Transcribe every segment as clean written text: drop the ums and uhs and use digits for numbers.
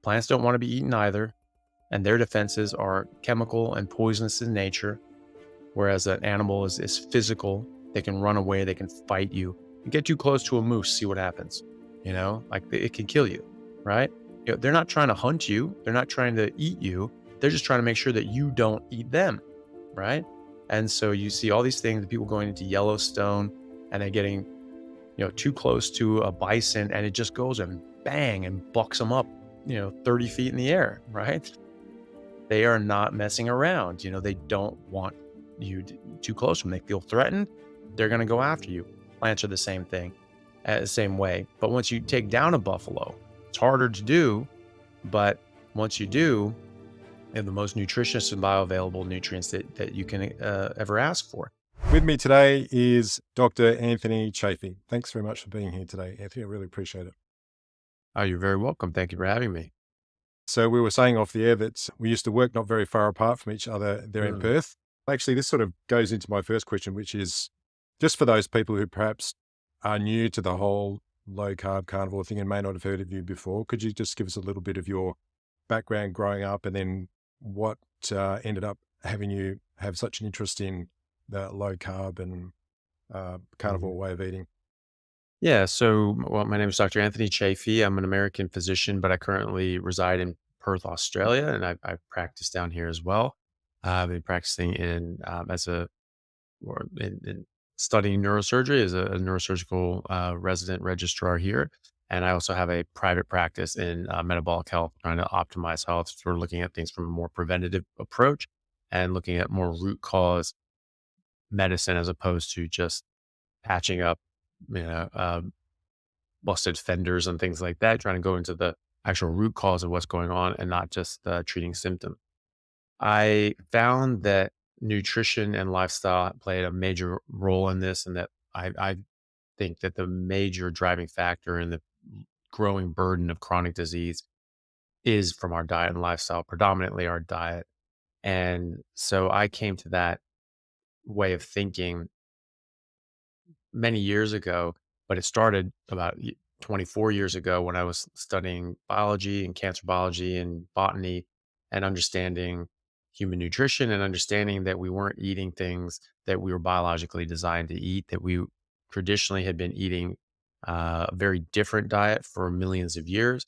Plants don't want to be eaten either, and their defenses are chemical and poisonous in nature, whereas an animal is physical. They can run away, they can fight you. You get too close to a moose, see what happens. Like it can kill you, right? They're not trying to hunt you, they're not trying to eat you. They're just trying to make sure that you don't eat them, right? And so you see all these things, people going into Yellowstone and they're getting, too close to a bison, and it just goes and bang and bucks them up, 30 feet in the air, right? They are not messing around. They don't want you too close to them. They feel threatened. They're going to go after you. Plants are the same thing, the same way. But once you take down a buffalo, it's harder to do. But once you do, they have the most nutritious and bioavailable nutrients that you can ever ask for. With me today is Dr. Anthony Chaffee. Thanks very much for being here today, Anthony. I really appreciate it. Oh, you're very welcome. Thank you for having me. So we were saying off the air that we used to work not very far apart from each other there in Mm. Perth. Actually, this sort of goes into my first question, which is just for those people who perhaps are new to the whole low carb carnivore thing and may not have heard of you before. Could you just give us a little bit of your background growing up and then what ended up having you have such an interest in the low carb and carnivore way of eating? Yeah. So, well, my name is Dr. Anthony Chaffee. I'm an American physician, but I currently reside in Perth, Australia, and I've practiced down here as well. I've been practicing in studying neurosurgery as a neurosurgical resident registrar here. And I also have a private practice in metabolic health, trying to optimize health. So we're looking at things from a more preventative approach and looking at more root cause medicine as opposed to just patching up, you know, uh, busted fenders and things like that, trying to go into the actual root cause of what's going on and not just treating symptoms. I found that nutrition and lifestyle played a major role in this, and that I think that the major driving factor in the growing burden of chronic disease is from our diet and lifestyle, predominantly our diet. And so I came to that way of thinking many years ago, but it started about 24 years ago when I was studying biology and cancer biology and botany and understanding human nutrition and understanding that we weren't eating things that we were biologically designed to eat, that we traditionally had been eating a very different diet for millions of years.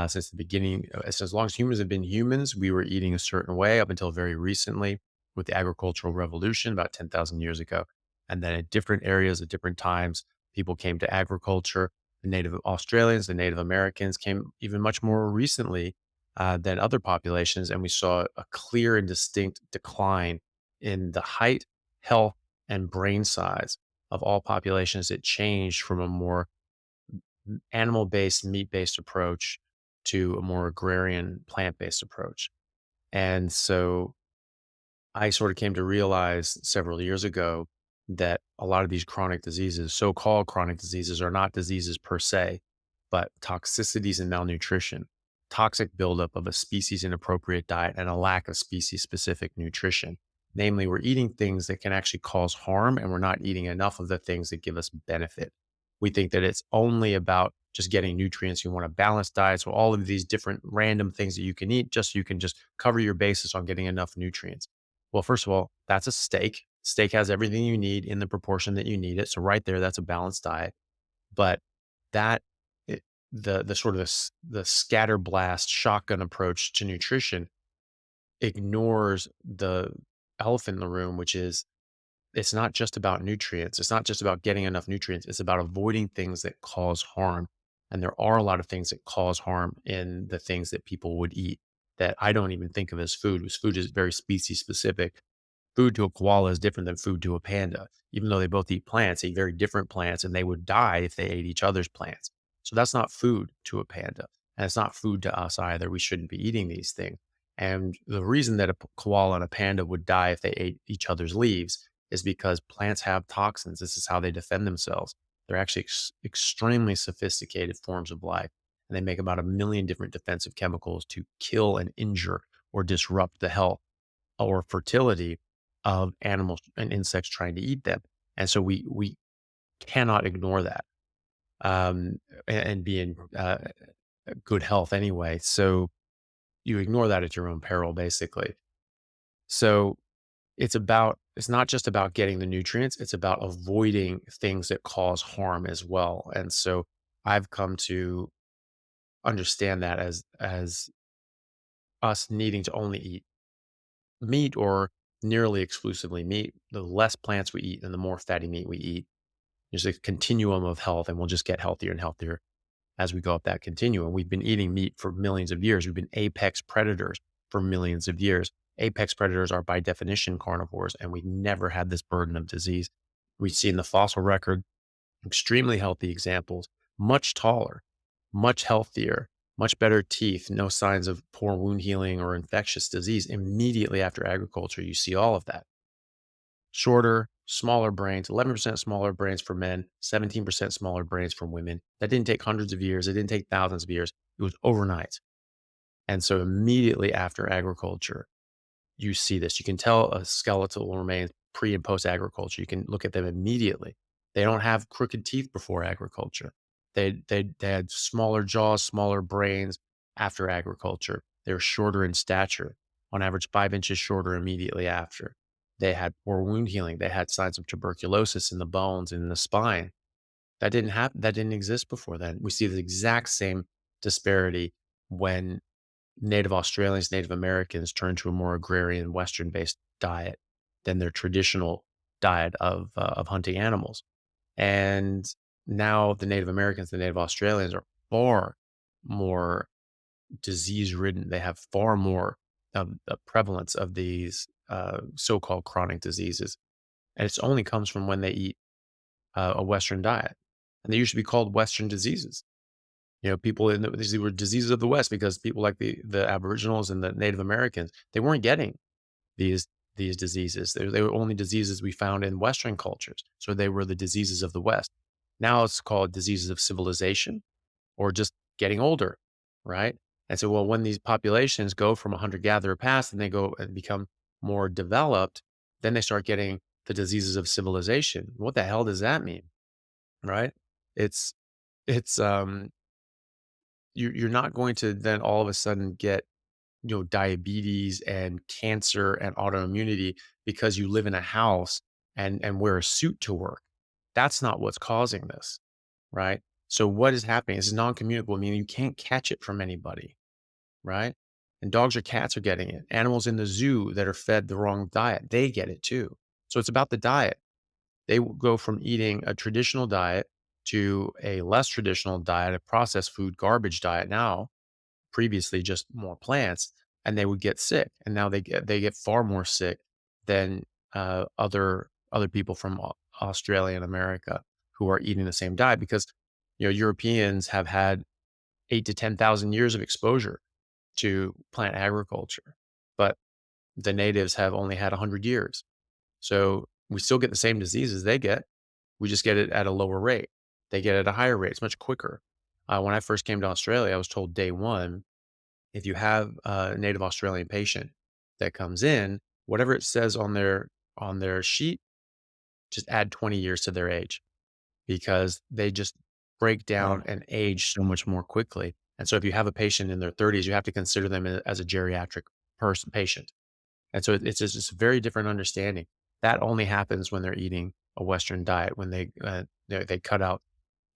Since the beginning, as long as humans have been humans, we were eating a certain way up until very recently with the agricultural revolution about 10,000 years ago. And then at different areas at different times, people came to agriculture. The Native Australians, the Native Americans came even much more recently than other populations. And we saw a clear and distinct decline in the height, health, and brain size of all populations. It changed from a more animal based, meat based approach to a more agrarian, plant based approach. And so I sort of came to realize several years ago that a lot of these chronic diseases, so-called chronic diseases, are not diseases per se, but toxicities and malnutrition, toxic buildup of a species inappropriate diet and a lack of species specific nutrition. Namely, we're eating things that can actually cause harm, and we're not eating enough of the things that give us benefit. We think that it's only about just getting nutrients. You want a balanced diet. So all of these different random things that you can eat, just so you can just cover your basis on getting enough nutrients. Well, first of all, that's a steak. Steak has everything you need in the proportion that you need it. So right there, that's a balanced diet. But that it, the sort of the scatter blast shotgun approach to nutrition ignores the elephant in the room, which is it's not just about nutrients. It's not just about getting enough nutrients. It's about avoiding things that cause harm. And there are a lot of things that cause harm in the things that people would eat that I don't even think of as food, because food is very species specific. Food to a koala is different than food to a panda, even though they both eat plants, eat very different plants, and they would die if they ate each other's plants. So that's not food to a panda. And it's not food to us either. We shouldn't be eating these things. And the reason that a koala and a panda would die if they ate each other's leaves is because plants have toxins. This is how they defend themselves. They're actually extremely sophisticated forms of life. And they make about 1 million different defensive chemicals to kill and injure or disrupt the health or fertility of animals and insects trying to eat them. And so we cannot ignore that and be in good health anyway. So you ignore that at your own peril, basically. So it's not just about getting the nutrients, it's about avoiding things that cause harm as well. And so I've come to understand that as us needing to only eat meat or nearly exclusively meat. The less plants we eat and the more fatty meat we eat, there's a continuum of health, and we'll just get healthier and healthier as we go up that continuum. We've been eating meat for millions of years. We've been apex predators for millions of years. Apex predators are by definition carnivores, and we've never had this burden of disease. We see in the fossil record extremely healthy examples, much taller, much healthier, much better teeth, no signs of poor wound healing or infectious disease. Immediately after agriculture, you see all of that. Shorter, smaller brains, 11% smaller brains for men, 17% smaller brains for women. That didn't take hundreds of years. It didn't take thousands of years. It was overnight. And so immediately after agriculture, you see this. You can tell a skeletal remains pre and post agriculture. You can look at them immediately. They don't have crooked teeth before agriculture. They had smaller jaws, smaller brains after agriculture. They were shorter in stature, on average 5 inches shorter immediately after. They had poor wound healing. They had signs of tuberculosis in the bones and in the spine. That didn't happen. That didn't exist before then. We see the exact same disparity when Native Australians, Native Americans turn to a more agrarian, Western-based diet than their traditional diet of hunting animals. And now the Native Americans, the Native Australians are far more disease-ridden. They have far more of the prevalence of these so-called chronic diseases, and it's only comes from when they eat a Western diet, and they used to be called Western diseases. People in these were diseases of the West because people like the Aboriginals and the Native Americans, they weren't getting these these diseases. They were only diseases we found in Western cultures. So they were the diseases of the West. Now it's called diseases of civilization or just getting older, right? And so, well, when these populations go from a hunter-gatherer past and they go and become more developed, then they start getting the diseases of civilization. What the hell does that mean, right? It's it's you're not going to then all of a sudden get, diabetes and cancer and autoimmunity because you live in a house and wear a suit to work. That's not what's causing this, right? So what is happening? This is non-communicable, meaning you can't catch it from anybody, right? And dogs or cats are getting it. Animals in the zoo that are fed the wrong diet, they get it too. So it's about the diet. They will go from eating a traditional diet to a less traditional diet, a processed food garbage diet now, previously just more plants, and they would get sick. And now they get far more sick than other people from Australia and America who are eating the same diet because Europeans have had 8 to 10,000 years of exposure to plant agriculture, but the natives have only had 100 years. So we still get the same diseases they get. We just get it at a lower rate. They get it at a higher rate. It's much quicker. When I first came to Australia, I was told day one, if you have a native Australian patient that comes in, whatever it says on their sheet, just add 20 years to their age because they just break down Wow. and age so much more quickly. And so if you have a patient in their 30s, you have to consider them as a geriatric patient. And so it's just a very different understanding. That only happens when they're eating a Western diet, when they cut out,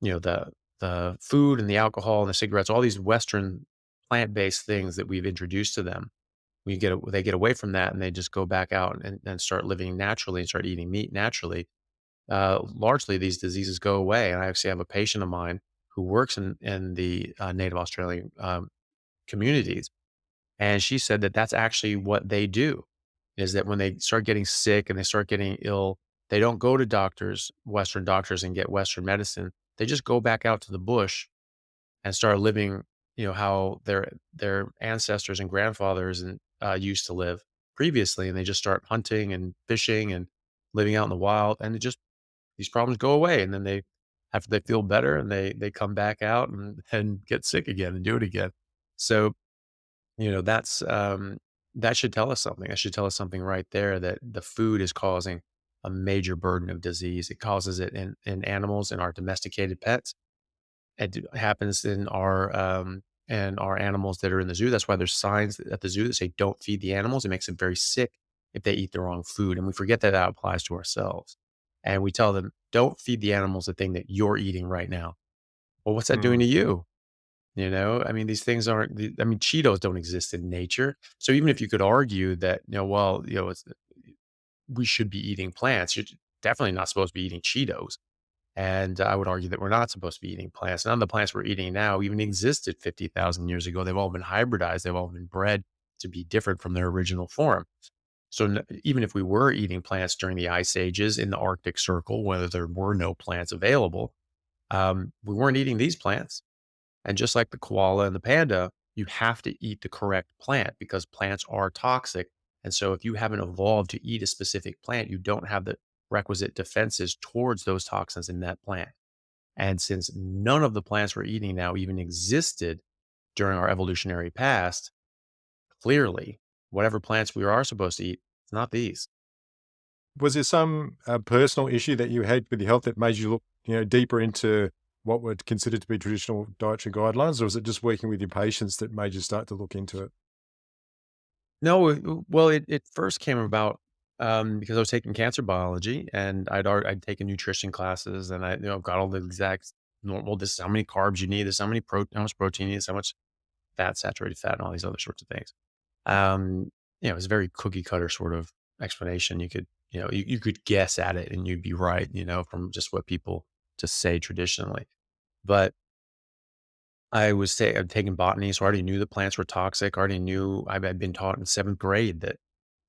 the food and the alcohol and the cigarettes, all these Western plant-based things that we've introduced to them. They get away from that and they just go back out and start living naturally and start eating meat naturally. Largely, these diseases go away. And I actually have a patient of mine who works in the Native Australian communities, and she said that that's actually what they do, is that when they start getting sick and they start getting ill, they don't go to doctors, Western doctors, and get Western medicine. They just go back out to the bush and start living, how their ancestors and grandfathers and used to live previously, and they just start hunting and fishing and living out in the wild, and it just these problems go away, and then after they feel better and they come back out and get sick again and do it again. So that should tell us something. That should tell us something right there that the food is causing a major burden of disease. It causes it in animals, in our domesticated pets. It happens in our and our animals that are in the zoo. That's why there's signs at the zoo that say, "Don't feed the animals." It makes them very sick if they eat the wrong food, and we forget that that applies to ourselves. And we tell them, "Don't feed the animals the thing that you're eating right now." Well, what's that doing to Mm. you? You know, I mean, these things aren't. I mean, Cheetos don't exist in nature. So even if you could argue that, well, we should be eating plants, you're definitely not supposed to be eating Cheetos. And I would argue that we're not supposed to be eating plants. None of the plants we're eating now even existed 50,000 years ago. They've all been hybridized. They've all been bred to be different from their original form. So even if we were eating plants during the ice ages in the Arctic Circle, whether there were no plants available, we weren't eating these plants. And just like the koala and the panda, you have to eat the correct plant because plants are toxic. And so if you haven't evolved to eat a specific plant, you don't have the requisite defenses towards those toxins in that plant. And since none of the plants we're eating now even existed during our evolutionary past, clearly, whatever plants we are supposed to eat, it's not these. Was there some personal issue that you had with your health that made you look, deeper into what were considered to be traditional dietary guidelines, or was it just working with your patients that made you start to look into it? No, well, it first came about because I was taking cancer biology and I'd taken nutrition classes and I got all the exact normal. This is how many carbs you need. This is how much protein you need. This is how much fat, saturated fat, and all these other sorts of things. Um, it was a very cookie cutter sort of explanation. You could you could guess at it and you'd be right. From just what people just say traditionally. But I'd taken botany, so I already knew that plants were toxic. I already knew I'd been taught in seventh grade that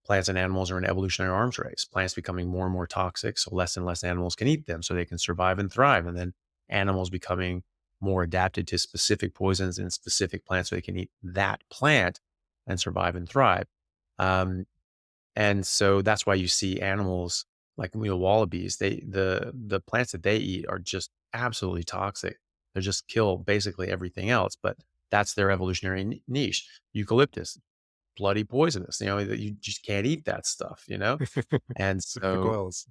plants and animals are in evolutionary arms race. Plants becoming more and more toxic, so less and less animals can eat them, so they can survive and thrive. And then animals becoming more adapted to specific poisons in specific plants, so they can eat that plant and survive and thrive. Um, and so that's why you see animals like wallabies. The plants that they eat are just absolutely toxic. They just kill basically everything else. But that's their evolutionary niche. Eucalyptus, bloody poisonous, that you just can't eat that stuff, And Except for so koalas.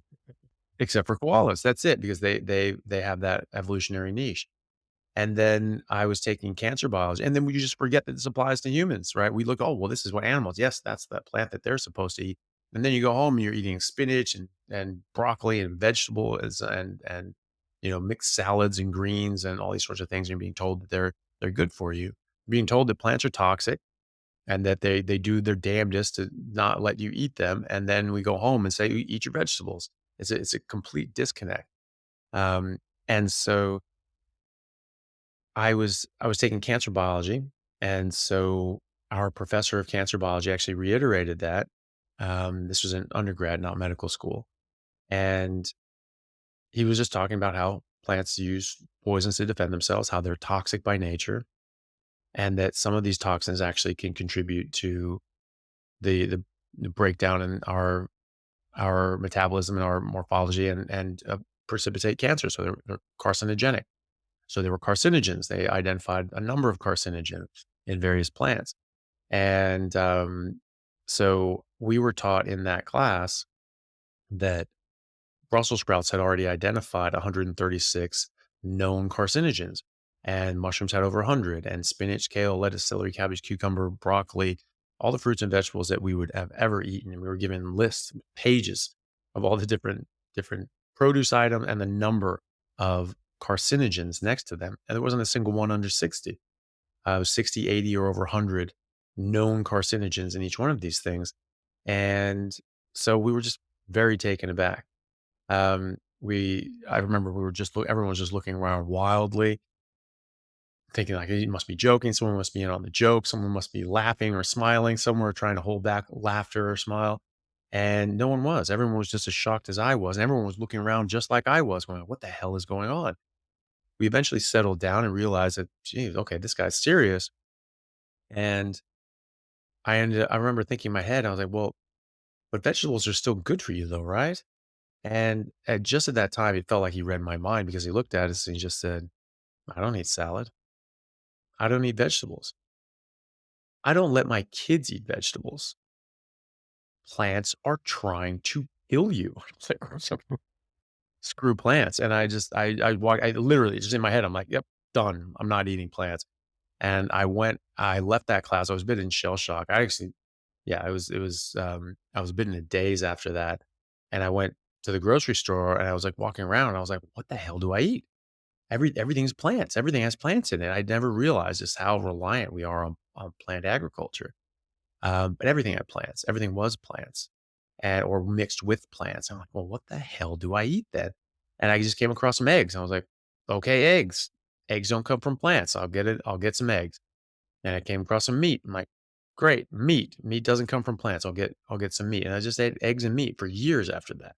except for koalas, that's it, because they have that evolutionary niche. And then I was taking cancer biology, and then we just forget that this applies to humans, right? We look, oh, well, this is what animals, yes, that's the plant that they're supposed to eat. And then you go home and you're eating spinach and broccoli and vegetables and mixed salads and greens and all these sorts of things. And you're being told that they're good for you. Being told that plants are toxic and that they do their damnedest to not let you eat them. And then we go home and say, Eat your vegetables." It's a complete disconnect. Um, and so I was taking cancer biology, and so our professor of cancer biology actually reiterated that. This was an undergrad, not medical school, and he was just talking about how plants use poisons to defend themselves, how they're toxic by nature, and that some of these toxins actually can contribute to the breakdown in our metabolism and our morphology and precipitate cancer. So they're carcinogenic. So they were carcinogens. They identified a number of carcinogens in various plants. And so we were taught in that class that Brussels sprouts had already identified 136 known carcinogens, and mushrooms had over 100, and spinach, kale, lettuce, celery, cabbage, cucumber, broccoli, all the fruits and vegetables that we would have ever eaten. And we were given lists, pages of all the different produce item and the number of carcinogens next to them. And there wasn't a single one under 60. It was 60, 80, or over 100 known carcinogens in each one of these things. And so we were just very taken aback. I remember we were everyone was just looking around wildly, thinking like, he must be joking. Someone must be in on the joke. Someone must be laughing or smiling. Someone were trying to hold back laughter or smile. And no one was. Everyone was just as shocked as I was. And everyone was looking around just like I was, going, what the hell is going on? We eventually settled down and realized that, geez, okay, this guy's serious. And I remember thinking in my head, I was like, well, but vegetables are still good for you though, right? And just at that time, it felt like he read my mind because he looked at us and he just said, I don't eat salad. I don't eat vegetables. I don't let my kids eat vegetables. Plants are trying to kill you. It's like, "So screw plants." And I literally just in my head, I'm like, yep, done. I'm not eating plants. And I left that class. I was a bit in shell shock. I actually, yeah, I was a bit in a daze after that. And I went to the grocery store and I was like walking around and I was like, what the hell do I eat? Everything's plants. Everything has plants in it. I never realized just how reliant we are on plant agriculture. But everything had plants. Everything was plants and or mixed with plants. I'm like, well, what the hell do I eat then? And I just came across some eggs. I was like, okay, eggs. Eggs don't come from plants. I'll get it. I'll get some eggs. And I came across some meat. I'm like, great, meat. Meat doesn't come from plants. I'll get some meat. And I just ate eggs and meat for years after that.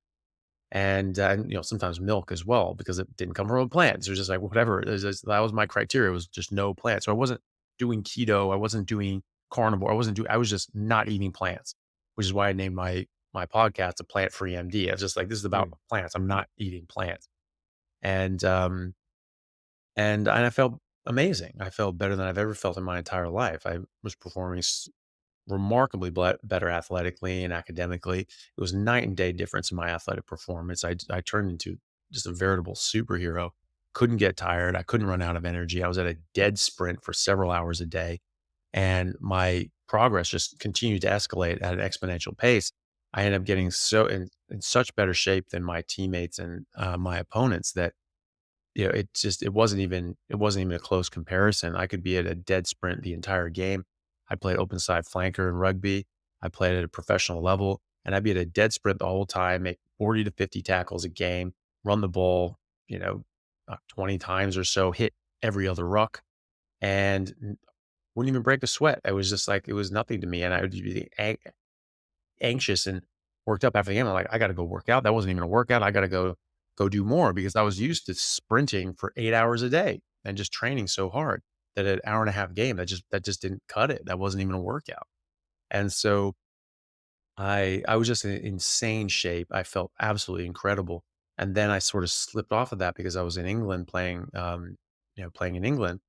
And sometimes milk as well because it didn't come from a plant. So it was just like whatever. That was my criteria. It was just no plants. So I wasn't doing keto. I wasn't doing carnivore. I was just not eating plants, which is why I named my podcast a Plant Free MD. I was just like, this is about Mm. plants. I'm not eating plants. And I felt amazing. I felt better than I've ever felt in my entire life. I was performing remarkably better athletically and academically. It was night and day difference in my athletic performance. I turned into just a veritable superhero. Couldn't get tired. I couldn't run out of energy. I was at a dead sprint for several hours a day, and my progress just continued to escalate at an exponential pace. I ended up getting so in such better shape than my teammates and my opponents that it wasn't even a close comparison. I could be at a dead sprint the entire game. I played open side flanker in rugby. I played at a professional level, and I'd be at a dead sprint the whole time, make 40 to 50 tackles a game, run the ball, 20 times or so, hit every other ruck, and wouldn't even break a sweat. It was just like it was nothing to me, and I would be anxious and worked up after the game. I'm like, I got to go work out. That wasn't even a workout. I got to go do more because I was used to sprinting for 8 hours a day and just training so hard that an hour and a half game that just didn't cut it. That wasn't even a workout. And so I was just in insane shape. I felt absolutely incredible. And then I sort of slipped off of that because I was in England playing in England,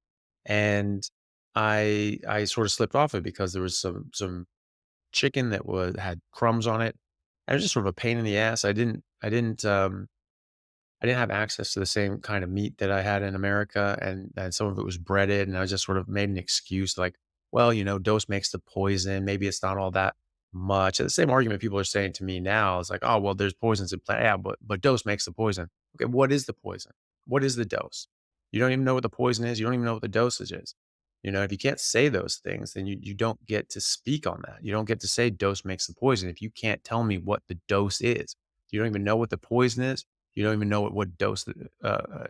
and I sort of slipped off it because there was some chicken that had crumbs on it. And it was just sort of a pain in the ass. I didn't have access to the same kind of meat that I had in America, and some of it was breaded, and I just sort of made an excuse like, "Well, dose makes the poison. Maybe it's not all that much." And the same argument people are saying to me now is like, "Oh, well, there's poisons in plant. Yeah, but dose makes the poison." Okay, what is the poison? What is the dose? You don't even know what the poison is. You don't even know what the dosage is. If you can't say those things, then you don't get to speak on that. You don't get to say dose makes the poison if you can't tell me what the dose is. You don't even know what the poison is. You don't even know what dose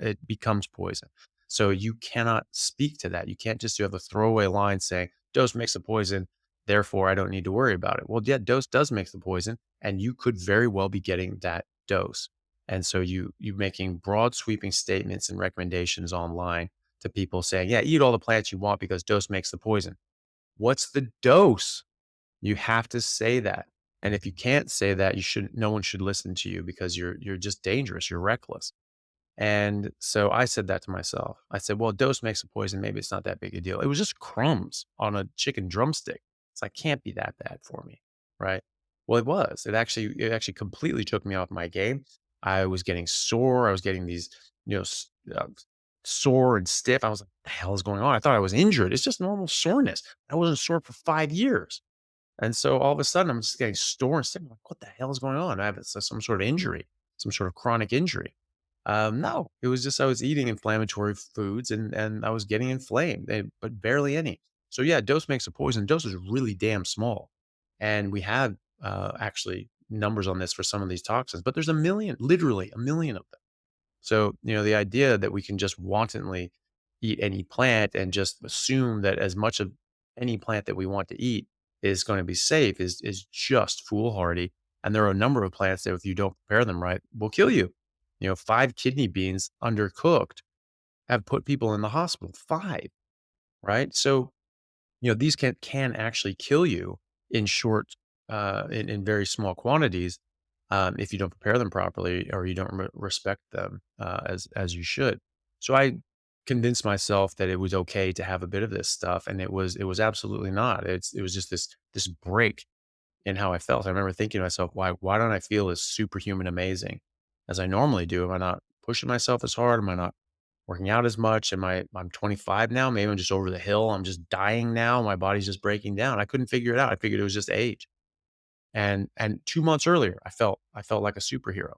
it becomes poison. So you cannot speak to that. You can't just have a throwaway line saying dose makes the poison, therefore I don't need to worry about it. Well, yeah, dose does make the poison, and you could very well be getting that dose. And so you making broad sweeping statements and recommendations online to people saying, yeah, eat all the plants you want because dose makes the poison. What's the dose? You have to say that. And if you can't say that, no one should listen to you because you're just dangerous. You're reckless. And so I said that to myself. I said, well, dose makes a poison. Maybe it's not that big a deal. It was just crumbs on a chicken drumstick. It's like, can't be that bad for me. Right. Well, it was. It actually completely took me off my game. I was getting sore. I was getting these, sore and stiff. I was like, what the hell is going on? I thought I was injured. It's just normal soreness. I wasn't sore for 5 years. And so all of a sudden, I'm just getting sore and sick. I'm like, what the hell is going on? I have some sort of injury, some sort of chronic injury. No, it was just I was eating inflammatory foods and I was getting inflamed, but barely any. So yeah, dose makes a poison. Dose is really damn small, and we have actually numbers on this for some of these toxins, but there's a million, literally a million of them. So, the idea that we can just wantonly eat any plant and just assume that as much of any plant that we want to eat is going to be safe is just foolhardy. And there are a number of plants that if you don't prepare them right, will kill you. 5 kidney beans undercooked have put people in the hospital. 5, right? So these can actually kill you in short, in very small quantities, if you don't prepare them properly or you don't respect them as you should. So I convinced myself that it was okay to have a bit of this stuff, and it was absolutely not. It was just this break in how I felt. I remember thinking to myself, why don't I feel as superhuman amazing as I normally do? Am I not pushing myself as hard? Am I not working out as much. I'm 25 now. Maybe I'm just over the hill. I'm just dying now. My body's just breaking down. I couldn't figure it out. I figured it was just age. And 2 months earlier, I felt like a superhero,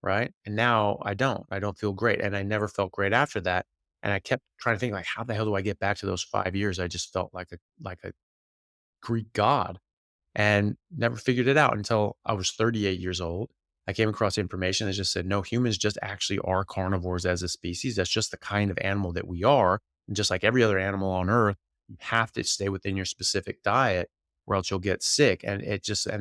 right? And now I don't. I don't feel great, and I never felt great after that, and I kept trying to think, like, "How the hell do I get back to those 5 years?" I just felt like a Greek god, and never figured it out until I was 38 years old. I came across information that just said, no, humans just actually are carnivores as a species. That's just the kind of animal that we are. And just like every other animal on earth, you have to stay within your specific diet or else you'll get sick. And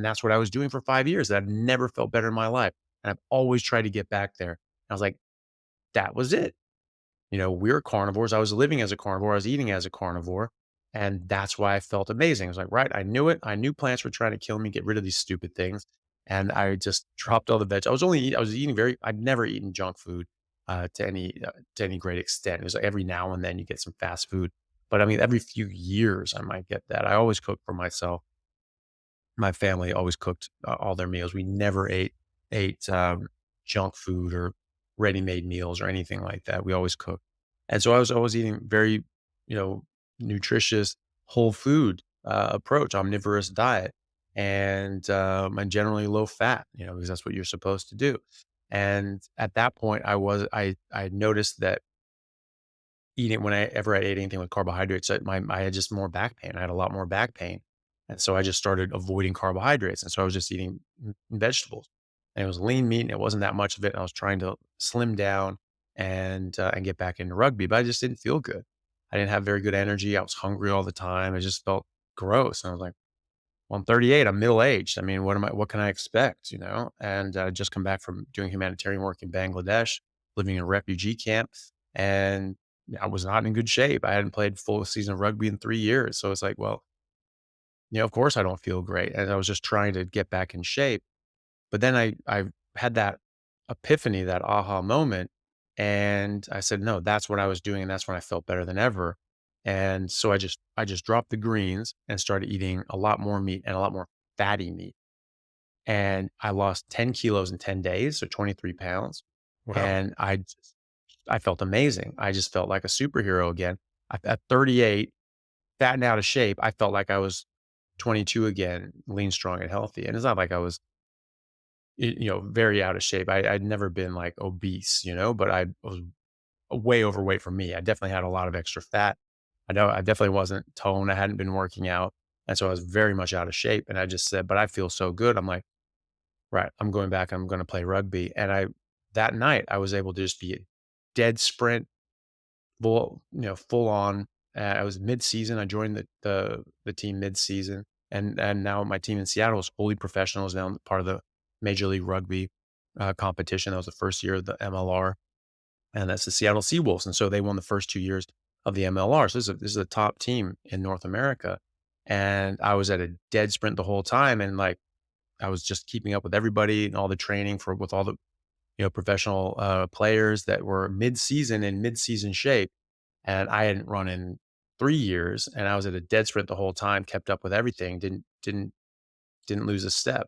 that's what I was doing for 5 years. I've never felt better in my life. And I've always tried to get back there. I was like, that was it. We're carnivores. I was living as a carnivore. I was eating as a carnivore. And that's why I felt amazing. I was like, right, I knew it. I knew plants were trying to kill me, get rid of these stupid things. And I just dropped all the veg. I was eating I'd never eaten junk food to any great extent. It was like every now and then you get some fast food. But I mean, every few years I might get that. I always cook for myself. My family always cooked all their meals. We never ate junk food or ready-made meals or anything like that. We always cooked. And so I was always eating very, you know, nutritious whole food approach, omnivorous diet, and generally low fat, because that's what you're supposed to do. And at that point, I noticed that eating whenever I ate anything with carbohydrates, I had just more back pain. I had a lot more back pain. And so I just started avoiding carbohydrates. And so I was just eating vegetables. And it was lean meat and it wasn't that much of it. And I was trying to slim down and get back into rugby, but I just didn't feel good. I didn't have very good energy. I was hungry all the time. I just felt gross. And I was like, well, I'm 38. I'm middle aged. I mean, what can I expect? And just come back from doing humanitarian work in Bangladesh, living in a refugee camp. And I was not in good shape. I hadn't played full season of rugby in 3 years. So it's like, well, of course I don't feel great. And I was just trying to get back in shape. But then I had that epiphany, that aha moment. And I said, no, that's what I was doing. And that's when I felt better than ever. And so I just dropped the greens and started eating a lot more meat and a lot more fatty meat. And I lost 10 kilos in 10 days, so 23 pounds. Wow. And I felt amazing. I just felt like a superhero again. At 38, fat and out of shape, I felt like I was 22 again, lean, strong, and healthy. And it's not like I was, very out of shape. I'd never been like obese, but I was way overweight for me. I definitely had a lot of extra fat. I know I definitely wasn't toned. I hadn't been working out. And so I was very much out of shape. And I just said, but I feel so good. I'm like, right, I'm going back. I'm going to play rugby. That night, I was able to just be a dead sprint, full on. I was mid-season. I joined the team mid-season, and now my team in Seattle is fully professional. Is now part of the Major League Rugby competition. That was the first year of the MLR, and that's the Seattle Seawolves. And so they won the first 2 years of the MLR. So this is a top team in North America, and I was at a dead sprint the whole time, and like I was just keeping up with everybody and all the training with all the professional players that were mid-season in mid-season shape, and I hadn't run in 3 years, and I was at a dead sprint the whole time, kept up with everything, didn't lose a step.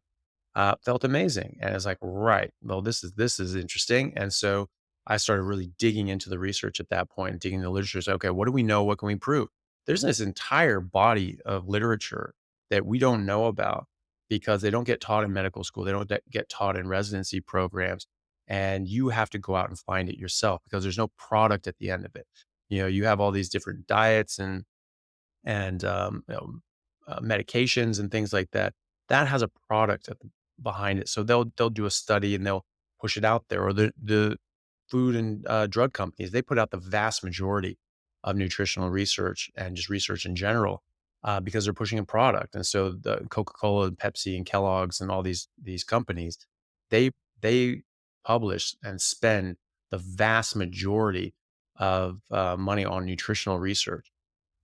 Felt amazing, and I was like, right, well, this is interesting, and so I started really digging into the research at that point, digging into the literature. So, okay, what do we know? What can we prove? There's this entire body of literature that we don't know about because they don't get taught in medical school. They don't get taught in residency programs, and you have to go out and find it yourself because there's no product at the end of it. You have all these different diets and medications and things like that. That has a product behind it. So they'll do a study and they'll push it out there. Or the food and drug companies, they put out the vast majority of nutritional research and just research in general because they're pushing a product. And so the Coca-Cola and Pepsi and Kellogg's and all these companies, they publish and spend the vast majority of money on nutritional research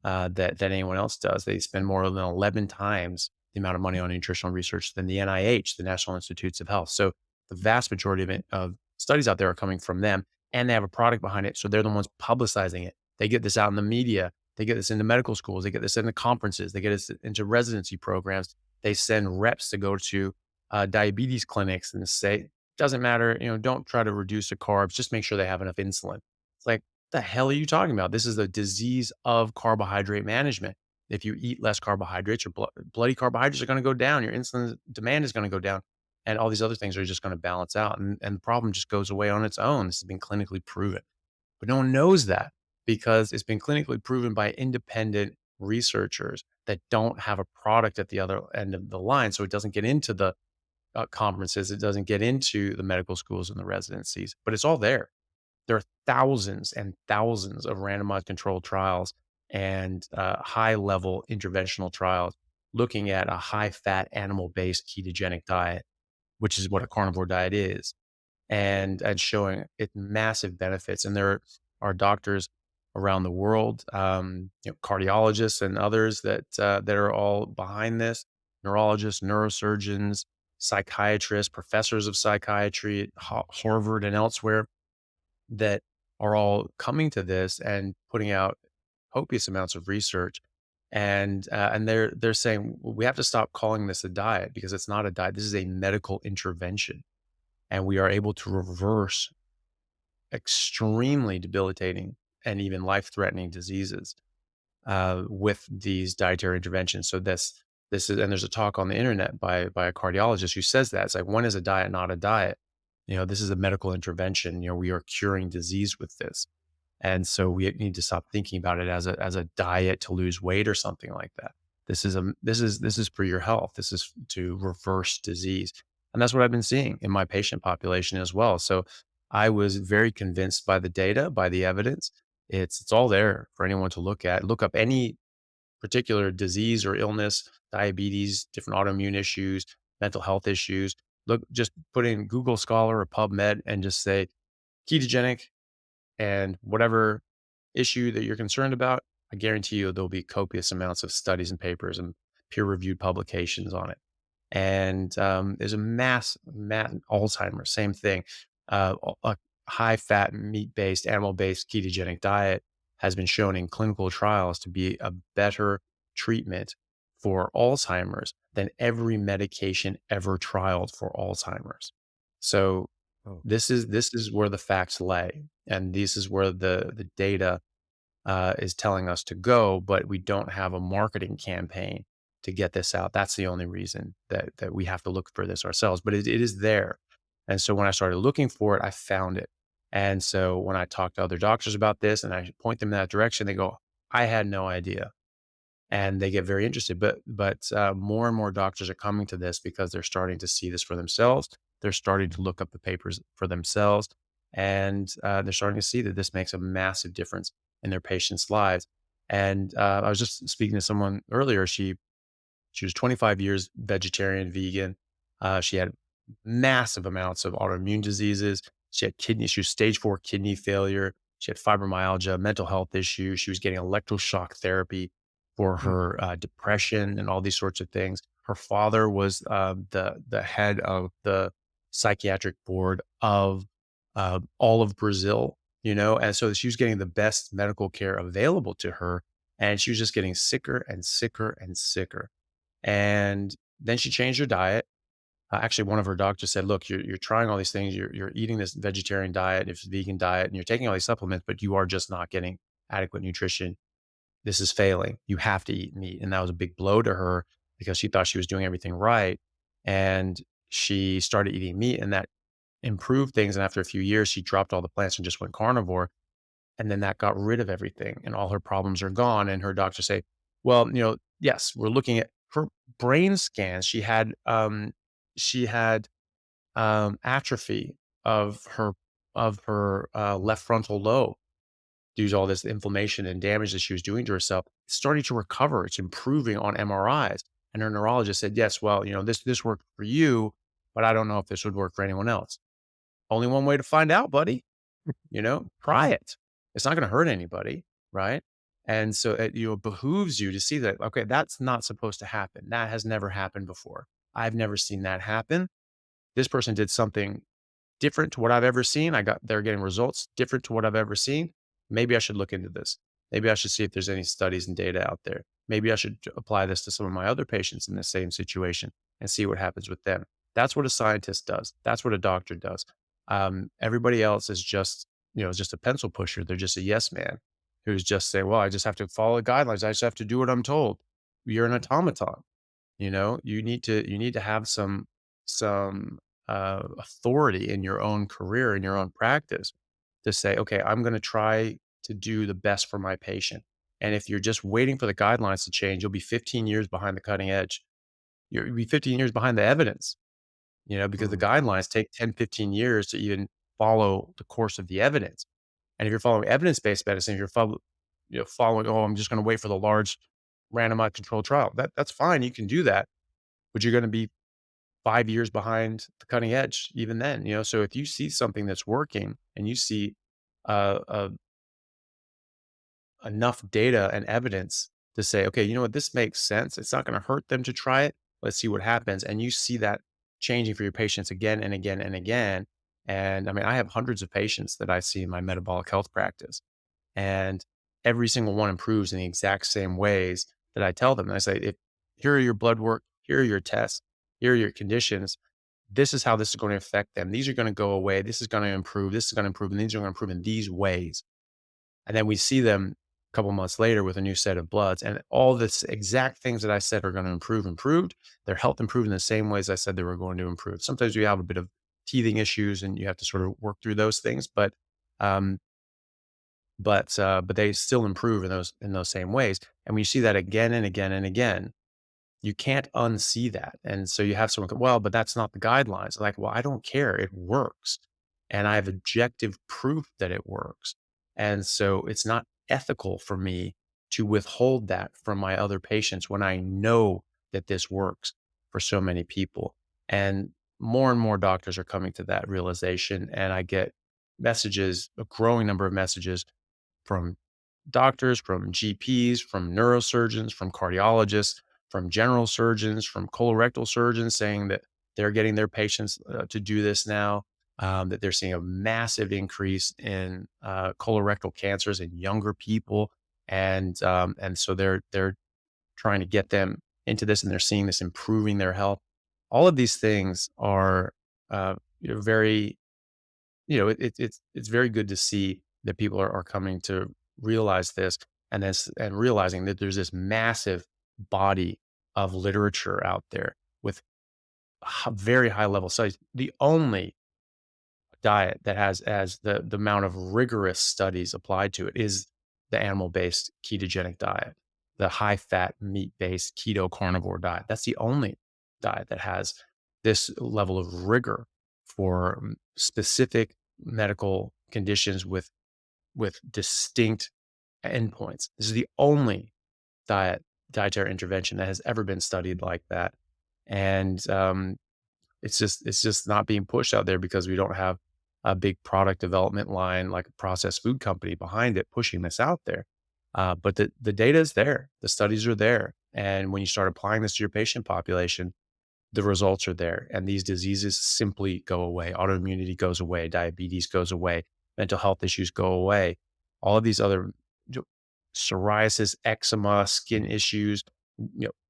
that anyone else does. They spend more than 11 times the amount of money on nutritional research than the NIH, the National Institutes of Health. So the vast majority of studies out there are coming from them, and they have a product behind it. So they're the ones publicizing it. They get this out in the media. They get this into medical schools. They get this into conferences. They get this into residency programs. They send reps to go to diabetes clinics and say, doesn't matter, don't try to reduce the carbs. Just make sure they have enough insulin. It's like, The hell are you talking about? This is a disease of carbohydrate management. If you eat less carbohydrates, your bloody carbohydrates are going to go down. Your insulin demand is going to go down. And all these other things are just going to balance out. And the problem just goes away on its own. This has been clinically proven. But no one knows that because it's been clinically proven by independent researchers that don't have a product at the other end of the line. So it doesn't get into the conferences, it doesn't get into the medical schools and the residencies, but it's all there. There are thousands and thousands of randomized controlled trials and high level interventional trials looking at a high fat animal based ketogenic diet, which is what a Yep. carnivore diet is, and showing it massive benefits. And there are doctors around the world, cardiologists and others that are all behind this, neurologists, neurosurgeons, psychiatrists, professors of psychiatry at Harvard and elsewhere that are all coming to this and putting out copious amounts of research. And they're saying, "Well, we have to stop calling this a diet because it's not a diet. This is a medical intervention, and we are able to reverse extremely debilitating and even life-threatening diseases with these dietary interventions." So this is, and there's a talk on the internet by a cardiologist who says that it's like, when is a diet not a diet? This is a medical intervention. We are curing disease with this. And so we need to stop thinking about it as a diet to lose weight or something like that. This is for your health. This is to reverse disease. And that's what I've been seeing in my patient population as well. So I was very convinced by the data, by the evidence. It's all there for anyone to look at. Look up any particular disease or illness, diabetes, different autoimmune issues, mental health issues. Look, just put in Google Scholar or PubMed and just say ketogenic and whatever issue that you're concerned about. I guarantee you there'll be copious amounts of studies and papers and peer reviewed publications on it. And there's a mass Alzheimer's, same thing. A high fat, meat based, animal based ketogenic diet has been shown in clinical trials to be a better treatment for Alzheimer's than every medication ever trialed for Alzheimer's. So Oh, this is where the facts lay, and this is where the data is telling us to go, but we don't have a marketing campaign to get this out. That's the only reason that we have to look for this ourselves, but it is there. And so when I started looking for it, I found it. And so when I talk to other doctors about this and I point them in that direction, they go, "I had no idea." And they get very interested. But more and more doctors are coming to this because they're starting to see this for themselves. They're starting to look up the papers for themselves, and they're starting to see that this makes a massive difference in their patients' lives. And I was just speaking to someone earlier. She was 25 years vegetarian, vegan. She had massive amounts of autoimmune diseases. She had kidney, she was stage 4 kidney failure. She had fibromyalgia, mental health issues. She was getting electroshock therapy for mm, her depression and all these sorts of things. Her father was the head of the psychiatric board of all of Brazil, and so she was getting the best medical care available to her, and she was just getting sicker and sicker and sicker. And then she changed her diet. Actually, one of her doctors said, "Look, you're trying all these things. You're eating this vegetarian diet, it's vegan diet, and you're taking all these supplements, but you are just not getting adequate nutrition. This is failing. You have to eat meat." And that was a big blow to her because she thought she was doing everything right. And she started eating meat, and that improved things. And after a few years, she dropped all the plants and just went carnivore. And then that got rid of everything, and all her problems are gone. And her doctors say, "Well, yes, we're looking at her brain scans. She had atrophy of her left frontal lobe due to all this inflammation and damage that she was doing to herself. It's starting to recover. It's improving on MRIs." And her neurologist said, "Yes, well, this worked for you, but I don't know if this would work for anyone else." Only one way to find out, buddy. Try it. It's not gonna hurt anybody, right? And so it behooves you to see that, okay, that's not supposed to happen. That has never happened before. I've never seen that happen. This person did something different to what I've ever seen. They're getting results different to what I've ever seen. Maybe I should look into this. Maybe I should see if there's any studies and data out there. Maybe I should apply this to some of my other patients in the same situation and see what happens with them. That's what a scientist does. That's what a doctor does. Everybody else is just is just a pencil pusher. They're just a yes man who's just saying, well, I just have to follow the guidelines. I just have to do what I'm told. You're an automaton. You need to have some authority in your own career, in your own practice, to say, okay, I'm going to try to do the best for my patient. And if you're just waiting for the guidelines to change, you'll be 15 years behind the cutting edge. You'll be 15 years behind the evidence, because the Mm. guidelines take 10, 15 years to even follow the course of the evidence. And if you're following evidence-based medicine, if you're following, oh, I'm just going to wait for the large randomized controlled trial. That's fine. You can do that, but you're going to be 5 years behind the cutting edge even then. So if you see something that's working and you see uh, uh, enough data and evidence to say, okay, you know what, this makes sense. It's not going to hurt them to try it. Let's see what happens. And you see that changing for your patients again and again and again. And I mean, I have hundreds of patients that I see in my metabolic health practice, and every single one improves in the exact same ways that I tell them. And I say, if here are your blood work, here are your tests, here are your conditions. This is how this is going to affect them. These are going to go away. This is going to improve. This is going to improve. And these are going to improve in these ways. And then we see them a couple months later with a new set of bloods, and all this exact things that I said are going to improve, improved. Their health improved in the same ways I said they were going to improve. Sometimes you have a bit of teething issues and you have to sort of work through those things, um, but they still improve in those same ways. And when you see that again and again and again, you can't unsee that. And so you have someone go, well, but that's not the guidelines. Like, well, I don't care. It works. And I have objective proof that it works. And so it's not ethical for me to withhold that from my other patients when I know that this works for so many people. And more doctors are coming to that realization. And I get messages, a growing number of messages from doctors, from GPs, from neurosurgeons, from cardiologists, from general surgeons, from colorectal surgeons saying that they're getting their patients to do this now, that they're seeing a massive increase in colorectal cancers in younger people. And so they're trying to get them into this, and they're seeing this improving their health. All of these things are very, it's very good to see that people are coming to realize this, and realizing that there's this massive body of literature out there with very high level studies. The only diet that has as the amount of rigorous studies applied to it is the animal-based ketogenic diet, the high-fat, meat-based keto carnivore diet. That's the only diet that has this level of rigor for specific medical conditions with distinct endpoints. This is the only dietary intervention that has ever been studied like that. And it's just not being pushed out there because we don't have a big product development line like a processed food company behind it pushing this out there. But the data is there, the studies are there, and when you start applying this to your patient population, the results are there, and these diseases simply go away. Autoimmunity goes away, diabetes goes away, mental health issues go away. All of these other j- psoriasis, eczema, skin issues,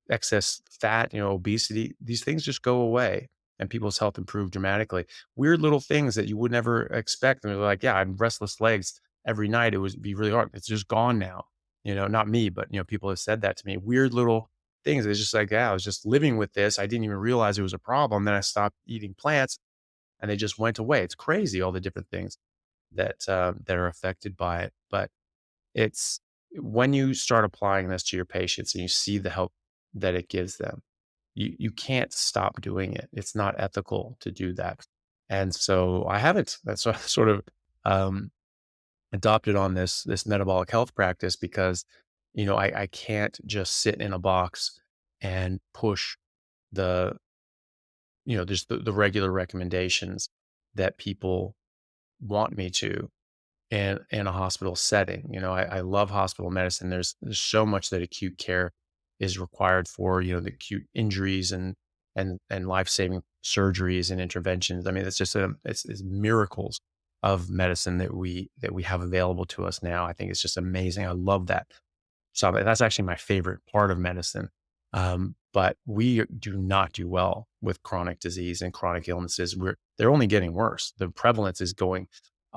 excess fat, obesity, these things just go away and people's health improve dramatically. Weird little things that you would never expect. And they're like, yeah, I'm restless legs every night. It would be really hard. It's just gone now. Not me, but people have said that to me. Weird little things. It's just like, yeah, I was just living with this. I didn't even realize it was a problem. Then I stopped eating plants and they just went away. It's crazy, all the different things that are affected by it. But it's when you start applying this to your patients and you see the help that it gives them, you can't stop doing it. It's not ethical to do that. And so I haven't. That's sort of um, adopted on this metabolic health practice because I can't just sit in a box and push the just the regular recommendations that people want me to in a hospital setting. I love hospital medicine. There's so much that acute care is required for, the acute injuries and life-saving surgeries and interventions. I mean, it's just it's miracles of medicine that we have available to us now. I think it's just amazing. I love that. So that's actually my favorite part of medicine. But we do not do well with chronic disease and chronic illnesses. They're only getting worse. The prevalence is going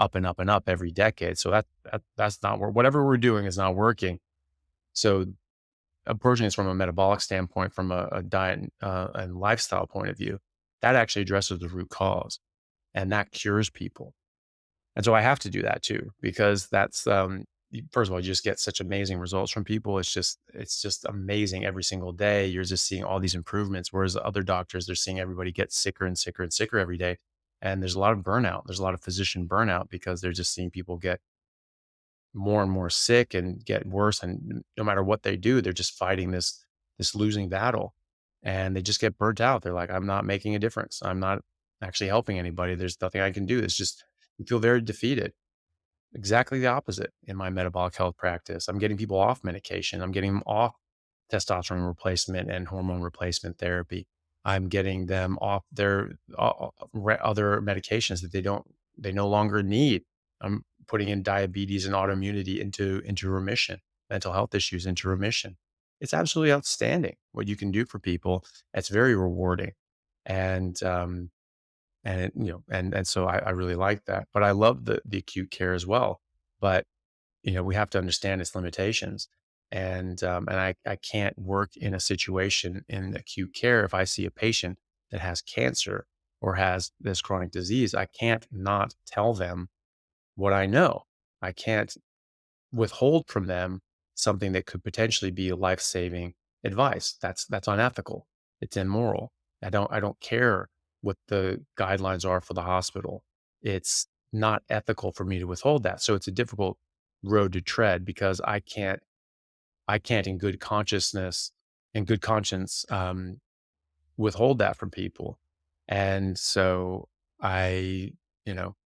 up and up and up every decade. So that's not whatever we're doing is not working. So approaching this from a metabolic standpoint, from a diet and lifestyle point of view, that actually addresses the root cause and that cures people. And so I have to do that too, because that's, first of all, you just get such amazing results from people. It's just amazing every single day. You're just seeing all these improvements. Whereas other doctors, they're seeing everybody get sicker and sicker and sicker every day. And there's a lot of burnout. There's a lot of physician burnout because they're just seeing people get more and more sick and get worse. And no matter what they do, they're just fighting this losing battle, and they just get burnt out. They're like, I'm not making a difference. I'm not actually helping anybody. There's nothing I can do. It's just, you feel very defeated. Exactly the opposite in my metabolic health practice. I'm getting people off medication. I'm getting them off testosterone replacement and hormone replacement therapy. I'm getting them off their other medications that they no longer need. I'm putting in diabetes and autoimmunity into remission, mental health issues into remission. It's absolutely outstanding what you can do for people. It's very rewarding. And and so I really like that. But I love the acute care as well. But we have to understand its limitations. And I can't work in a situation in acute care if I see a patient that has cancer or has this chronic disease. I can't not tell them what I know. I can't withhold from them something that could potentially be life-saving advice. That's unethical. It's immoral. I don't care what the guidelines are for the hospital. It's not ethical for me to withhold that. So it's a difficult road to tread because I can't in good conscience, withhold that from people. And so I, you know,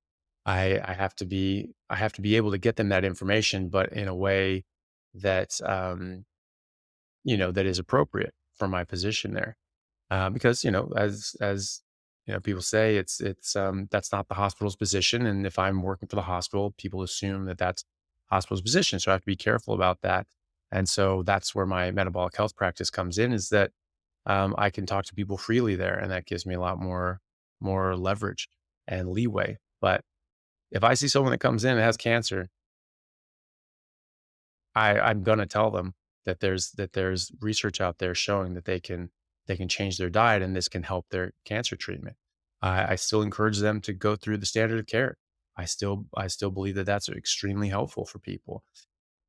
I have to be able to get them that information, but in a way that, that is appropriate for my position there. Because, as people say, that's not the hospital's position. And if I'm working for the hospital, people assume that that's hospital's position. So I have to be careful about that. And so that's where my metabolic health practice comes in, is that I can talk to people freely there, and that gives me a lot more leverage and leeway. But if I see someone that comes in and has cancer, I'm gonna tell them that there's research out there showing that they can change their diet and this can help their cancer treatment. I still encourage them to go through the standard of care. I still believe that that's extremely helpful for people.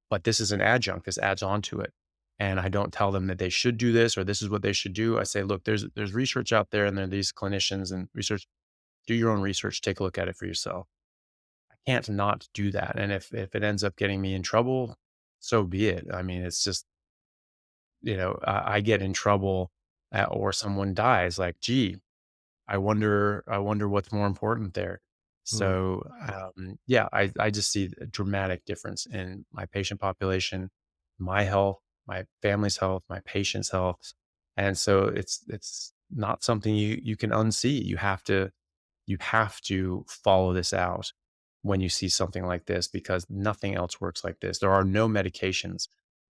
But this is an adjunct. This adds on to it. And I don't tell them that they should do this or this is what they should do. I say, look, there's research out there, and there are these clinicians and research. Do your own research. Take a look at it for yourself. I can't not do that. And if it ends up getting me in trouble, so be it. I mean, it's just, I get in trouble, or someone dies. Like, gee, I wonder what's more important there. Mm. So, yeah, I just see a dramatic difference in my patient population, my health, my family's health, my patient's health. And so it's not something you can unsee. You have to follow this out when you see something like this, because nothing else works like this. There are no medications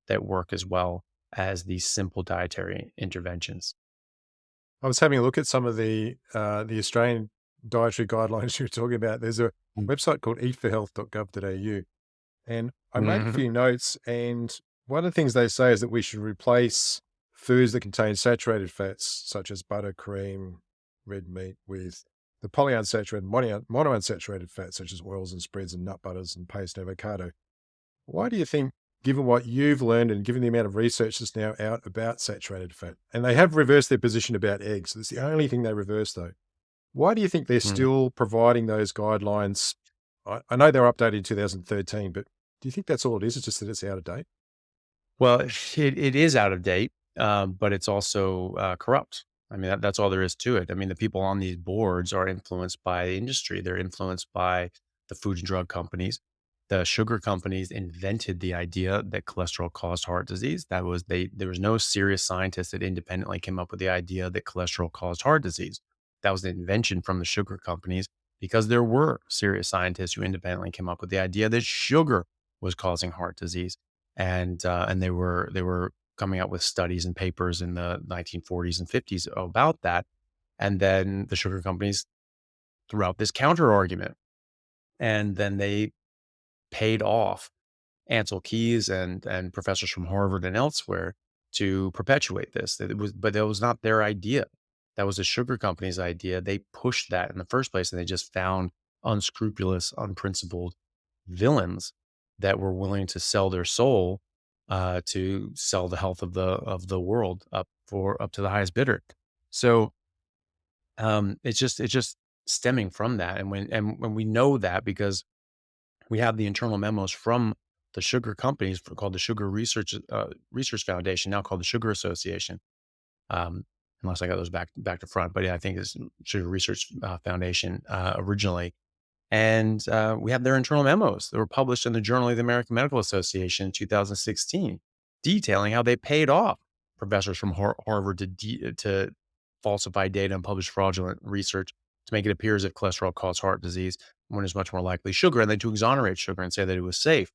that work as well as these simple dietary interventions. I was having a look at some of the Australian dietary guidelines you were talking about. There's a Mm. website called eatforhealth.gov.au, and I made a Mhm. few notes. And one of the things they say is that we should replace foods that contain saturated fats, such as butter, cream, red meat, with the polyunsaturated, monounsaturated fats, such as oils and spreads and nut butters and paste and avocado. Why do you think, given what you've learned and given the amount of research that's now out about saturated fat, and they have reversed their position about eggs, that's the only thing they reversed though. Why do you think they're Mm. still providing those guidelines? I know they were updated in 2013, but do you think that's all it is? It's just that it's out of date? Well, it is out of date, but it's also corrupt. I mean, that's all there is to it. I mean, the people on these boards are influenced by the industry. They're influenced by the food and drug companies. The sugar companies invented the idea that cholesterol caused heart disease. There was no serious scientist that independently came up with the idea that cholesterol caused heart disease. That was an invention from the sugar companies, because there were serious scientists who independently came up with the idea that sugar was causing heart disease. And they were coming out with studies and papers in the 1940s and 50s about that. And then the sugar companies threw out this counter argument. And then they paid off Ansel Keys and professors from Harvard and elsewhere to perpetuate this. That was not their idea. That was the sugar company's idea. They pushed that in the first place, and they just found unscrupulous, unprincipled villains that were willing to sell their soul to sell the health of the world up to the highest bidder. So it's just stemming from that, and when we know that because we have the internal memos from the sugar companies called the Sugar Research Foundation, now called the Sugar Association. Um, Unless I got those back to front, but yeah, I think it's Sugar Research Foundation originally, and we have their internal memos that were published in the Journal of the American Medical Association in 2016, detailing how they paid off professors from Harvard to falsify data and publish fraudulent research to make it appear as if cholesterol caused heart disease when it's much more likely sugar, and then to exonerate sugar and say that it was safe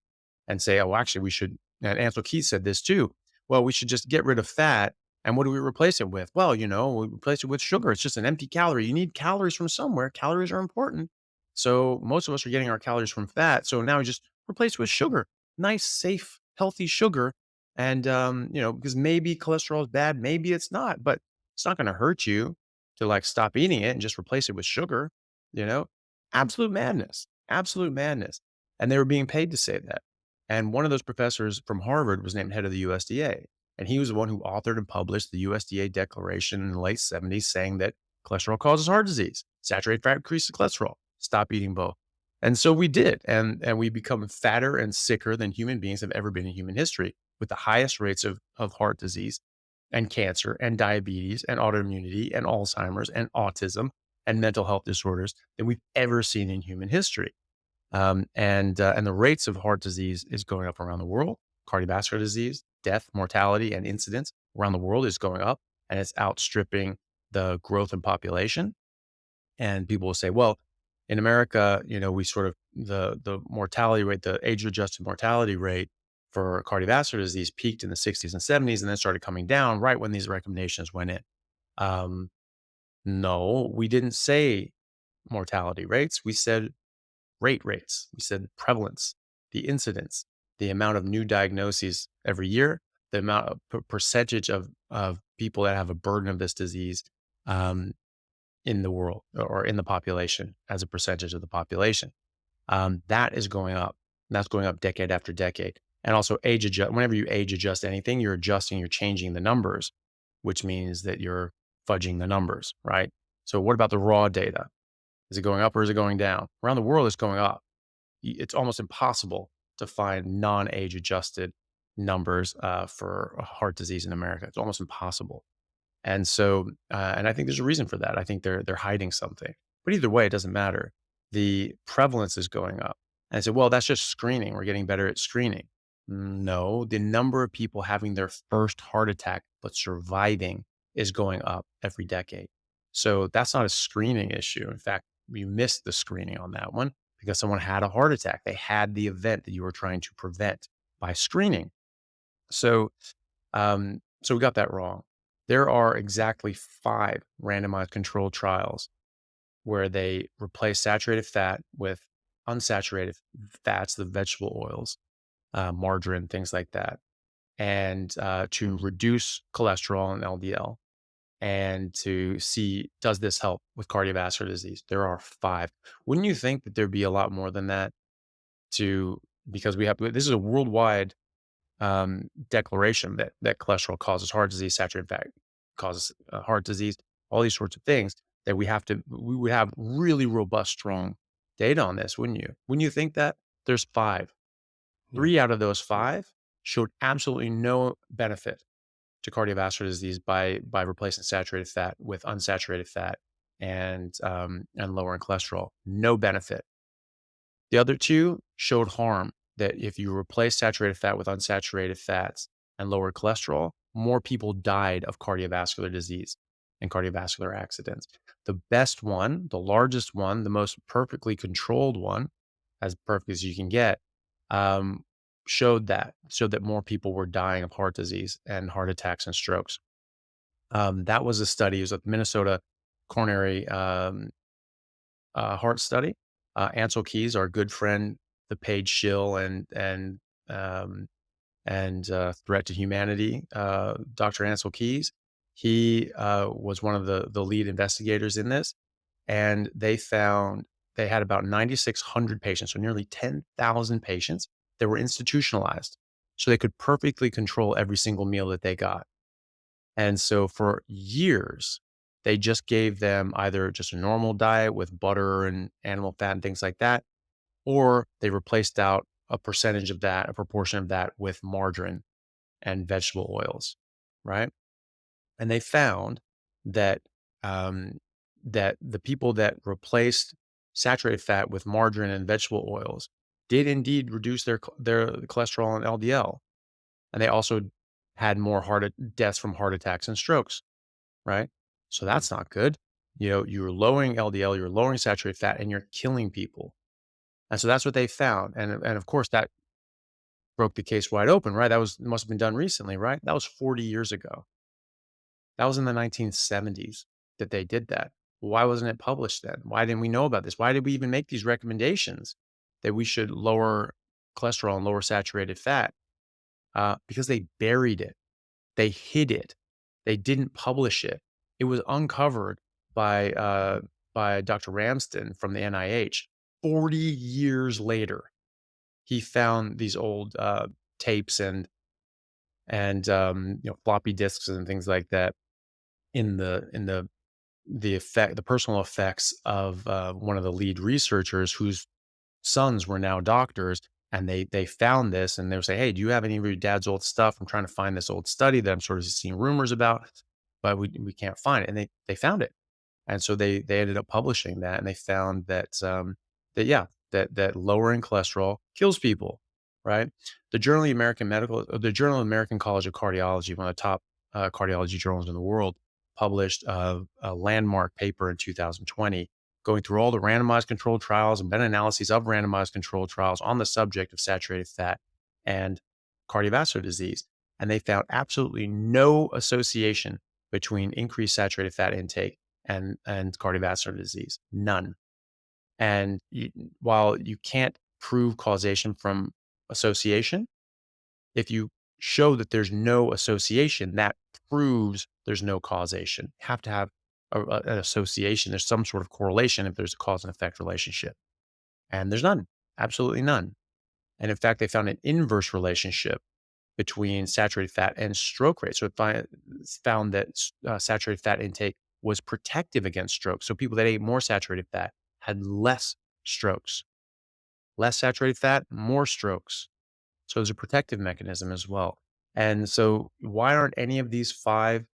and say, oh, actually, we should. And Ansel Keys said this too. Well, we should just get rid of fat. And what do we replace it with? Well, we replace it with sugar. It's just an empty calorie. You need calories from somewhere. Calories are important. So most of us are getting our calories from fat. So now we just replace with sugar, nice, safe, healthy sugar. And, because maybe cholesterol is bad, maybe it's not, but it's not going to hurt you to like stop eating it and just replace it with sugar, you know, absolute madness. And they were being paid to say that. And one of those professors from Harvard was named head of the USDA. And he was the one who authored and published the USDA declaration in the late 70s saying that cholesterol causes heart disease, saturated fat increases cholesterol, stop eating both. And so we did. And we become fatter and sicker than human beings have ever been in human history, with the highest rates of heart disease and cancer and diabetes and autoimmunity and Alzheimer's and autism and mental health disorders than we've ever seen in human history. And the rates of heart disease is going up around the world. Cardiovascular disease, death, mortality, and incidence around the world is going up, and it's outstripping the growth in population. And people will say, well, in America, we sort of the mortality rate, the age adjusted mortality rate for cardiovascular disease peaked in the 60s and 70s and then started coming down right when these recommendations went in. Um, no, we didn't say mortality rates. We said rates. We said prevalence, the incidence, the amount of new diagnoses every year, the amount of percentage of people that have a burden of this disease um, in the world or in the population as a percentage of the population. That is going up. And that's going up decade after decade. And also age adjust. Whenever you age adjust anything, you're changing the numbers, which means that you're fudging the numbers, right? So what about the raw data? Is it going up or is it going down? Around the world, it's going up. It's almost impossible to find non-age adjusted numbers for heart disease in America. It's almost impossible. And so, and I think there's a reason for that. I think they're hiding something. But either way, it doesn't matter. The prevalence is going up. And I said, well, that's just screening. We're getting better at screening. No, the number of people having their first heart attack but surviving is going up every decade. So that's not a screening issue. In fact, you missed the screening on that one because someone had a heart attack. They had the event that you were trying to prevent by screening. So we got that wrong. There are exactly 5 randomized controlled trials where they replace saturated fat with unsaturated fats, the vegetable oils, margarine, things like that, and to reduce cholesterol and LDL, and to see does this help with cardiovascular disease. There are 5. Wouldn't you think that there'd be a lot more than that? To Because this is a worldwide declaration that cholesterol causes heart disease, saturated fat causes heart disease, all these sorts of things that we would have really robust, strong data on this, wouldn't you? Wouldn't you think that? There's 5. Yeah. 3 out of those 5 showed absolutely no benefit to cardiovascular disease by replacing saturated fat with unsaturated fat and lowering cholesterol. No benefit. The other 2 showed harm, that if you replace saturated fat with unsaturated fats and lower cholesterol, more people died of cardiovascular disease and cardiovascular accidents. The best one, the largest one, the most perfectly controlled one, as perfect as you can get, um, showed that more people were dying of heart disease and heart attacks and strokes. That was a study. It was a Minnesota coronary heart study, Ansel Keys, our good friend, the paid shill um, threat to humanity, Dr. Ansel Keys, he was one of the lead investigators in this, and they had about 9,600 patients, so nearly 10,000 patients that were institutionalized, so they could perfectly control every single meal that they got. And so for years, they just gave them either just a normal diet with butter and animal fat and things like that, or they replaced out a percentage of that, a proportion of that with margarine and vegetable oils, right? And they found that um, that the people that replaced saturated fat with margarine and vegetable oils did indeed reduce their cholesterol and LDL, and they also had more deaths from heart attacks and strokes, right? So Mm. that's not good. You're lowering LDL, you're lowering saturated fat, and you're killing people. And so that's what they found. And of course that broke the case wide open, right? That was must have been done recently, right? That was 40 years ago. That was in the 1970s that they did that. Why wasn't it published then? Why didn't we know about this? Why did we even make these recommendations that we should lower cholesterol and lower saturated fat? Because they buried it. They hid it. They didn't publish it. It was uncovered by Dr. Ramsden from the NIH 40 years later. He found these old tapes and floppy disks and things like that in the personal effects of one of the lead researchers whose sons were now doctors, and they found this, and they would say, "Hey, do you have any of your dad's old stuff? I'm trying to find this old study that I'm sort of seeing rumors about, but we can't find it." And they found it. And so they ended up publishing that, and they found that yeah, that lowering cholesterol kills people, right? The Journal of the American College of Cardiology, one of the top cardiology journals in the world, published a landmark paper in 2020 going through all the randomized controlled trials and meta-analyses of randomized controlled trials on the subject of saturated fat and cardiovascular disease. And they found absolutely no association between increased saturated fat intake and cardiovascular disease, none. And while you can't prove causation from association, if you show that there's no association, that proves there's no causation. You have to have an association. There's some sort of correlation if there's a cause and effect relationship, and there's none, absolutely none. And in fact, they found an inverse relationship between saturated fat and stroke rate. So found that saturated fat intake was protective against stroke. So people that ate more saturated fat had less strokes, less saturated fat, more strokes. So there's a protective mechanism as well. And so why aren't any of these five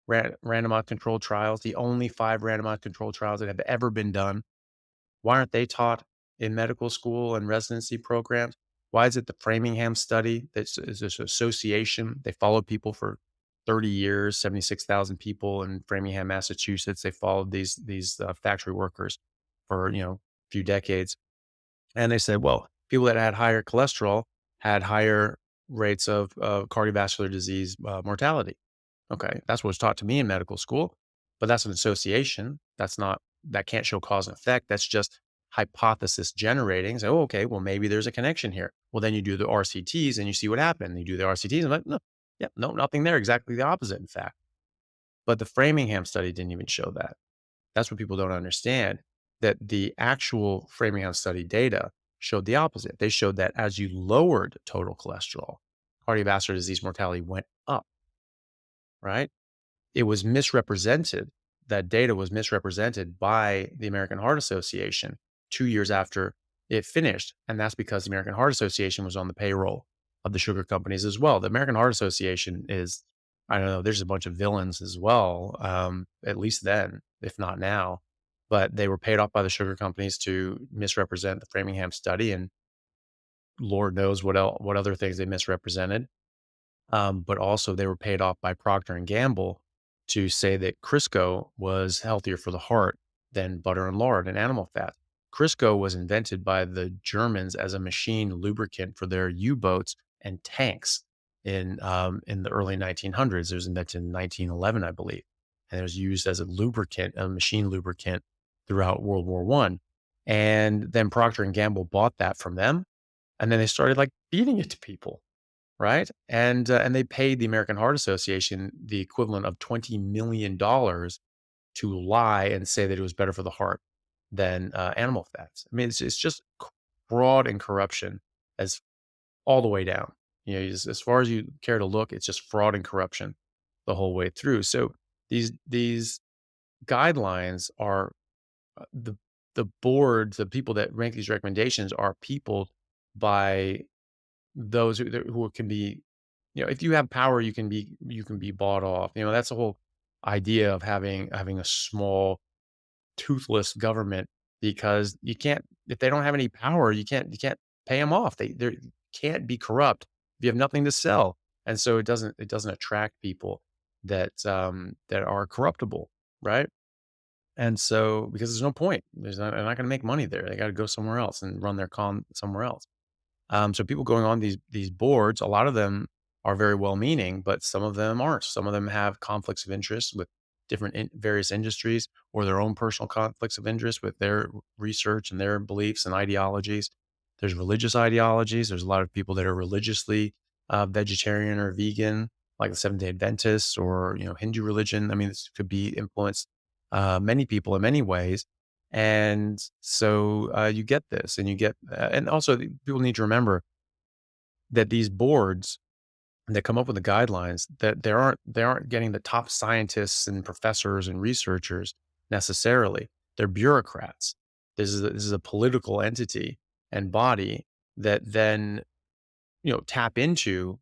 randomized controlled trials, the only five randomized controlled trials that have ever been done, why aren't they taught in medical school and residency programs? Why is it the Framingham study is this association? They followed people for 30 years, 76,000 people in Framingham, Massachusetts. They followed these factory workers for a few decades, and they said, well, people that had higher cholesterol had higher rates of cardiovascular disease mortality. Okay, that's what was taught to me in medical school, but that's an association. That can't show cause and effect. That's just hypothesis generating. So, oh, okay, well, maybe there's a connection here. Well, then you do the RCTs and you see what happened. You do the RCTs and like, no, yeah, no, nothing there. Exactly the opposite, in fact. But the Framingham study didn't even show that. That's what people don't understand. That the actual Framingham study data showed the opposite. They showed that as you lowered total cholesterol, cardiovascular disease mortality went up, right? It was misrepresented. That data was misrepresented by the American Heart Association 2 years after it finished, and that's because the American Heart Association was on the payroll of the sugar companies as well. The American Heart Association is, I don't know, there's a bunch of villains as well, at least then, if not now, but they were paid off by the sugar companies to misrepresent the Framingham study, and Lord knows what other things they misrepresented. But also they were paid off by Procter& and Gamble to say that Crisco was healthier for the heart than butter and lard and animal fat. Crisco was invented by the Germans as a machine lubricant for their U-boats and tanks in the early 1900s. It was invented in 1911, I believe, and it was used as a lubricant, a machine lubricant throughout World War I. And then Procter and Gamble bought that from them, and then they started like feeding it to people, right? And they paid the American Heart Association the equivalent of $20 million to lie and say that it was better for the heart than animal fats. I mean, it's just fraud and corruption as all the way down. You know, as far as you care to look, it's just fraud and corruption the whole way through. So these guidelines are the boards, the people that rank these recommendations are people by those who can be, you know, if you have power, you can be bought off. You know, that's the whole idea of having a small toothless government because you can't if they don't have any power, you can't pay them off. They can't be corrupt if you have nothing to sell. And so it doesn't attract people that are corruptible, right? And so because there's no point. They're not going to make money there. They got to go somewhere else and run their con somewhere else. So people going on these boards, a lot of them are very well meaning, but some of them aren't. Some of them have conflicts of interest with various industries or their own personal conflicts of interest with their research and their beliefs and ideologies. There's religious ideologies. There's a lot of people that are religiously vegetarian or vegan, like the Seventh Day Adventists or Hindu religion. I mean, this could be influenced many people in many ways, and so you get this, and and also people need to remember that these boards that come up with the guidelines that they aren't getting the top scientists and professors and researchers necessarily. They're bureaucrats. This is a political entity and body that then tap into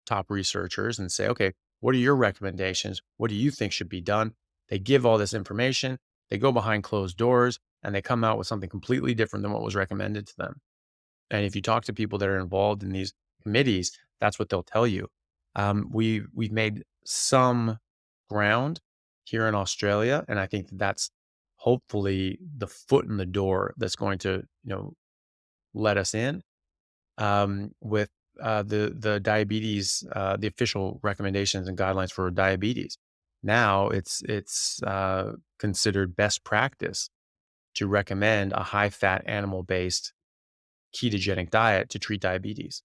top researchers and say, okay, what are your recommendations? What do you think should be done? They give all this information, they go behind closed doors, and they come out with something completely different than what was recommended to them. And if you talk to people that are involved in these committees, that's what they'll tell you. We've made some ground here in Australia, and I think that's hopefully the foot in the door that's going to let us in with the diabetes, the official recommendations and guidelines for diabetes. Now it's considered best practice to recommend a high fat animal based ketogenic diet to treat diabetes.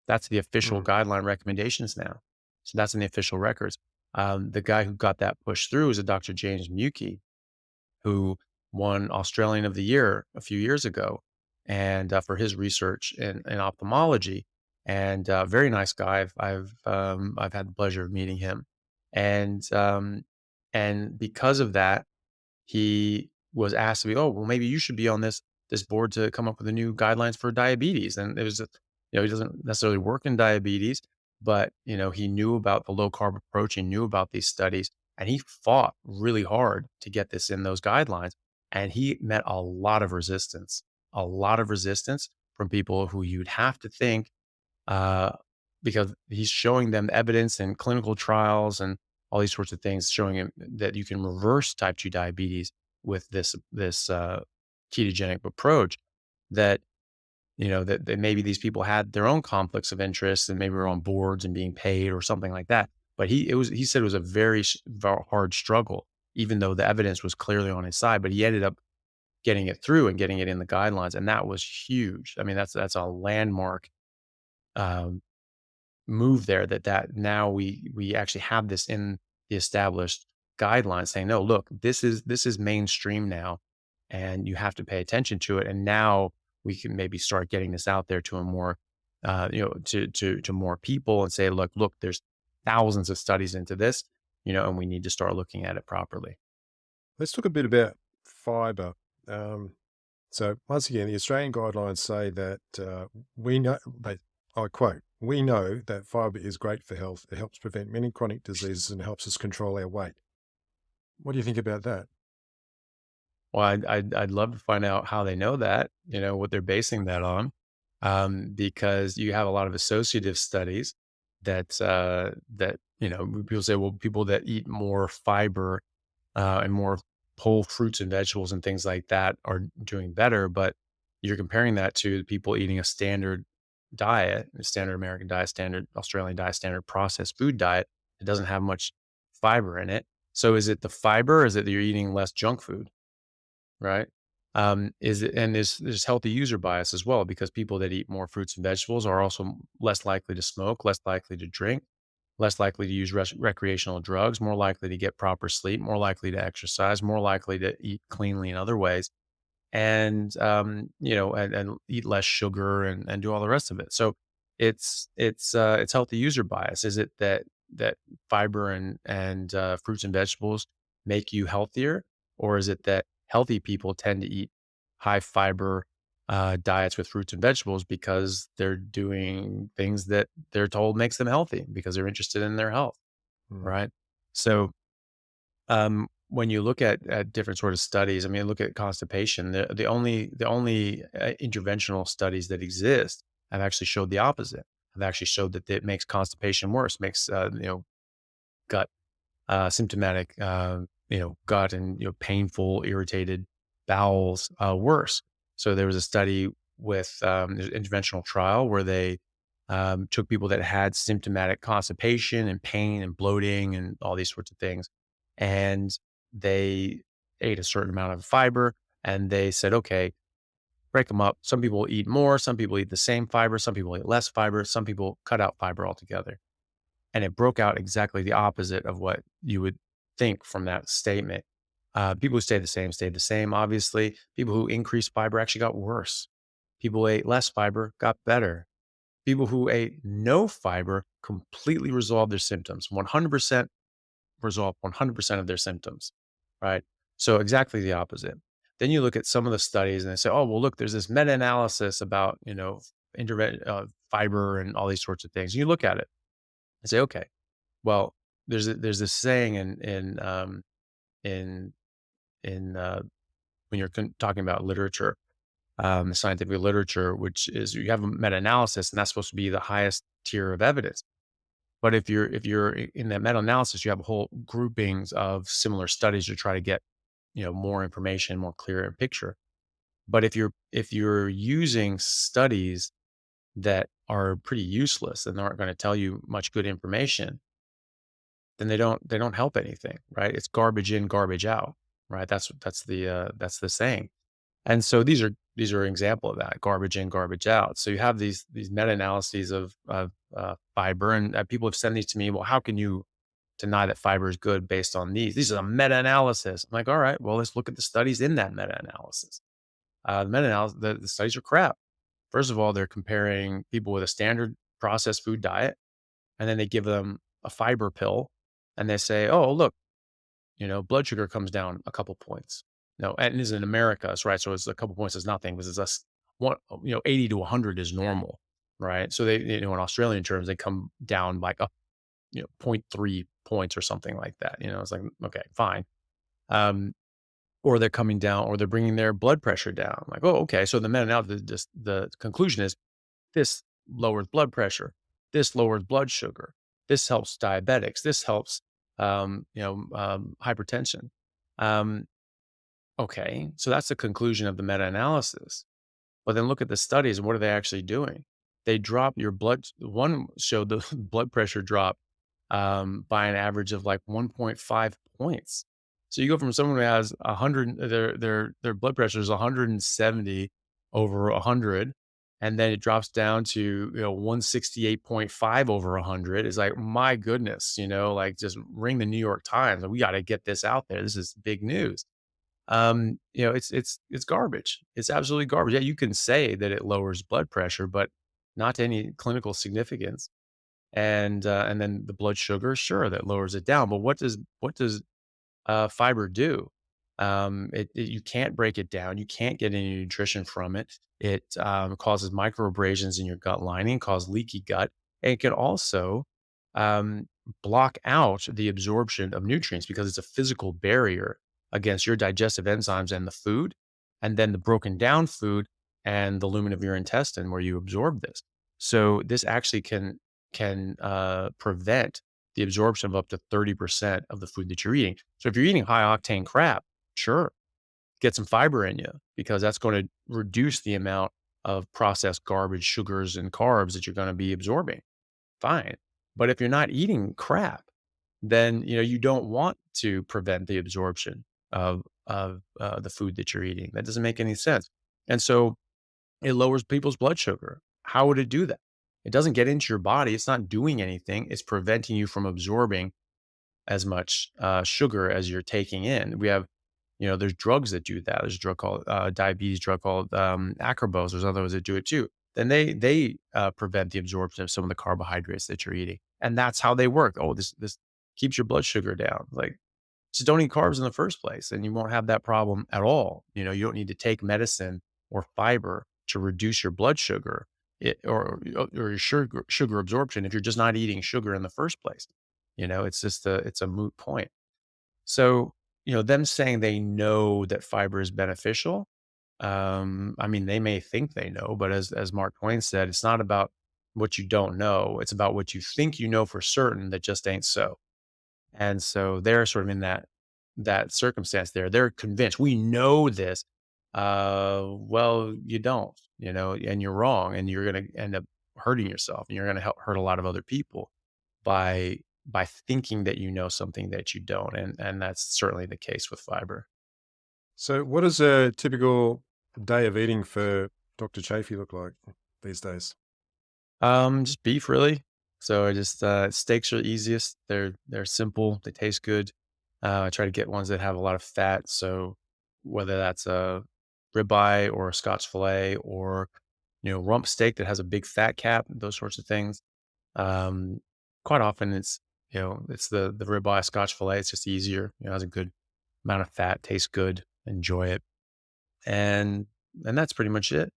That's the official Mm. guideline recommendations now. So that's in the official records. The guy who got that pushed through is a Dr. James Mukey, who won Australian of the Year a few years ago, and for his research in ophthalmology. And very nice guy. I've had the pleasure of meeting him, and because of that, he was asked to be, oh, well, maybe you should be on this board to come up with the new guidelines for diabetes. And it was, he doesn't necessarily work in diabetes, but he knew about the low carb approach. He knew about these studies, and he fought really hard to get this in those guidelines. And he met a lot of resistance from people who you'd have to think uh, because he's showing them evidence and clinical trials and all these sorts of things, showing him that you can reverse type 2 diabetes with this ketogenic approach. That that maybe these people had their own conflicts of interest and maybe were on boards and being paid or something like that. But he said it was a very hard struggle, even though the evidence was clearly on his side. But he ended up getting it through and getting it in the guidelines, and that was huge. I mean, that's a landmark um, move there that now we actually have this in the established guidelines saying, no, look, this is mainstream now, and you have to pay attention to it. And now we can maybe start getting this out there to a more, to more people and say, look, there's thousands of studies into this, and we need to start looking at it properly. Let's talk a bit about fiber. Um, so once again, the Australian guidelines say that we know, I quote, we know that fiber is great for health. It helps prevent many chronic diseases and helps us control our weight. What do you think about that? Well, I'd love to find out how they know that, what they're basing that on, because you have a lot of associative studies that people say, well, people that eat more fiber and more whole fruits and vegetables and things like that are doing better, but you're comparing that to people eating a standard diet, a standard American diet, standard Australian diet, standard processed food diet. It doesn't have much fiber in it. So is it the fiber, or is it that you're eating less junk food? Right? And there's healthy user bias as well, because people that eat more fruits and vegetables are also less likely to smoke, less likely to drink, less likely to use recreational drugs, more likely to get proper sleep, more likely to exercise, more likely to eat cleanly in other ways, and and eat less sugar, and do all the rest of it. So it's healthy user bias. Is it that fiber and fruits and vegetables make you healthier, or is it that healthy people tend to eat high fiber diets with fruits and vegetables because they're doing things that they're told makes them healthy because they're interested in their health, Mm, right? So when you look at different sort of studies, I mean, look at constipation. The only interventional studies that exist have actually showed the opposite. Have actually showed that it makes constipation worse, makes gut symptomatic, gut and painful, irritated bowels worse. So there was a study with there's an interventional trial where they took people that had symptomatic constipation and pain and bloating and all these sorts of things, and they ate a certain amount of fiber, and they said, okay, break them up. Some people eat more, some people eat the same fiber, some people eat less fiber, some people cut out fiber altogether, and it broke out exactly the opposite of what you would think from that statement. People who stayed the same, obviously. People who increased fiber actually got worse. People who ate less fiber got better. People who ate no fiber completely resolved their symptoms, 100% resolved 100% of their symptoms, right? So exactly the opposite. Then you look at some of the studies and they say, oh, well, look, there's this meta analysis about, fiber and all these sorts of things. And you look at it and say, okay, well, there's this saying in when you're talking about literature, scientific literature, which is you have a meta-analysis, and that's supposed to be the highest tier of evidence. But if you're in that meta-analysis, you have whole groupings of similar studies to try to get more information, more clearer picture. But if you're using studies that are pretty useless and aren't going to tell you much good information, then they don't help anything, right? It's garbage in, garbage out, right? That's the saying. And so these are an example of that, garbage in, garbage out. So you have these meta-analyses of fiber, and people have sent these to me. Well, how can you deny that fiber is good based on these? These are a meta-analysis. I'm like, all right, well, let's look at the studies in that meta-analysis. The studies are crap. First of all, they're comparing people with a standard processed food diet, and then they give them a fiber pill, and they say, oh, look, blood sugar comes down a couple points. No, and this is in America, so right? So it's a couple points is nothing because it's us one, 80 to 100 is normal, right? So they, in Australian terms, they come down like up, zero point 0.3 points or something like that. It's like, okay, fine. Um, or they're coming down, or they're bringing their blood pressure down. Like, oh, okay. So the meta now the conclusion is this lowers blood pressure. This lowers blood sugar. This helps diabetics. This helps, hypertension. Um, okay, so that's the conclusion of the meta-analysis. But then look at the studies. What are they actually doing? They drop your blood. One showed the blood pressure drop by an average of like 1.5 points. So you go from someone who has 100, their blood pressure is 170 over 100, and then it drops down to 168.5 over 100. It's like, my goodness, like, just ring the New York Times. We got to get this out there. This is big news. It's garbage. It's absolutely garbage. Yeah, you can say that it lowers blood pressure, but not to any clinical significance. And then the blood sugar, sure, that lowers it down. But what does fiber do? You can't break it down. You can't get any nutrition from it. It causes microabrasions in your gut lining, cause leaky gut. And it can also um, block out the absorption of nutrients because it's a physical barrier against your digestive enzymes and the food, and then the broken down food and the lumen of your intestine where you absorb this. So this actually can prevent the absorption of up to 30% of the food that you're eating. So if you're eating high octane crap, sure, get some fiber in you because that's going to reduce the amount of processed garbage, sugars, and carbs that you're going to be absorbing. Fine. But if you're not eating crap, then you don't want to prevent the absorption of the food that you're eating. That doesn't make any sense. And so it lowers people's blood sugar. How would it do that? It doesn't get into your body. It's not doing anything. It's preventing you from absorbing as much sugar as you're taking in. We have, there's drugs that do that. There's a drug called diabetes drug called acarbose. There's others that do it too. Then they prevent the absorption of some of the carbohydrates that you're eating, and that's how they work. Oh, this keeps your blood sugar down. Like, just don't eat carbs in the first place, and you won't have that problem at all. You don't need to take medicine or fiber to reduce your blood sugar or your sugar absorption if you're just not eating sugar in the first place. It's a moot point. So, them saying they know that fiber is beneficial. I mean, they may think they know, but as Mark Twain said, it's not about what you don't know. It's about what you think you know for certain that just ain't so. And so they're sort of in that circumstance there. They're convinced, "We know this." Well, you don't, and you're wrong, and you're gonna end up hurting yourself, and you're gonna help hurt a lot of other people by thinking that you know something that you don't, and that's certainly the case with fiber. So, what does a typical day of eating for Dr. Chaffee look like these days? Just beef really. So I just steaks are the easiest. They're simple. They taste good. I try to get ones that have a lot of fat. So whether that's a ribeye or a Scotch fillet or rump steak that has a big fat cap, those sorts of things. Um, Quite often it's the ribeye Scotch fillet. It's just easier. Has a good amount of fat, tastes good, enjoy it, and and that's pretty much it.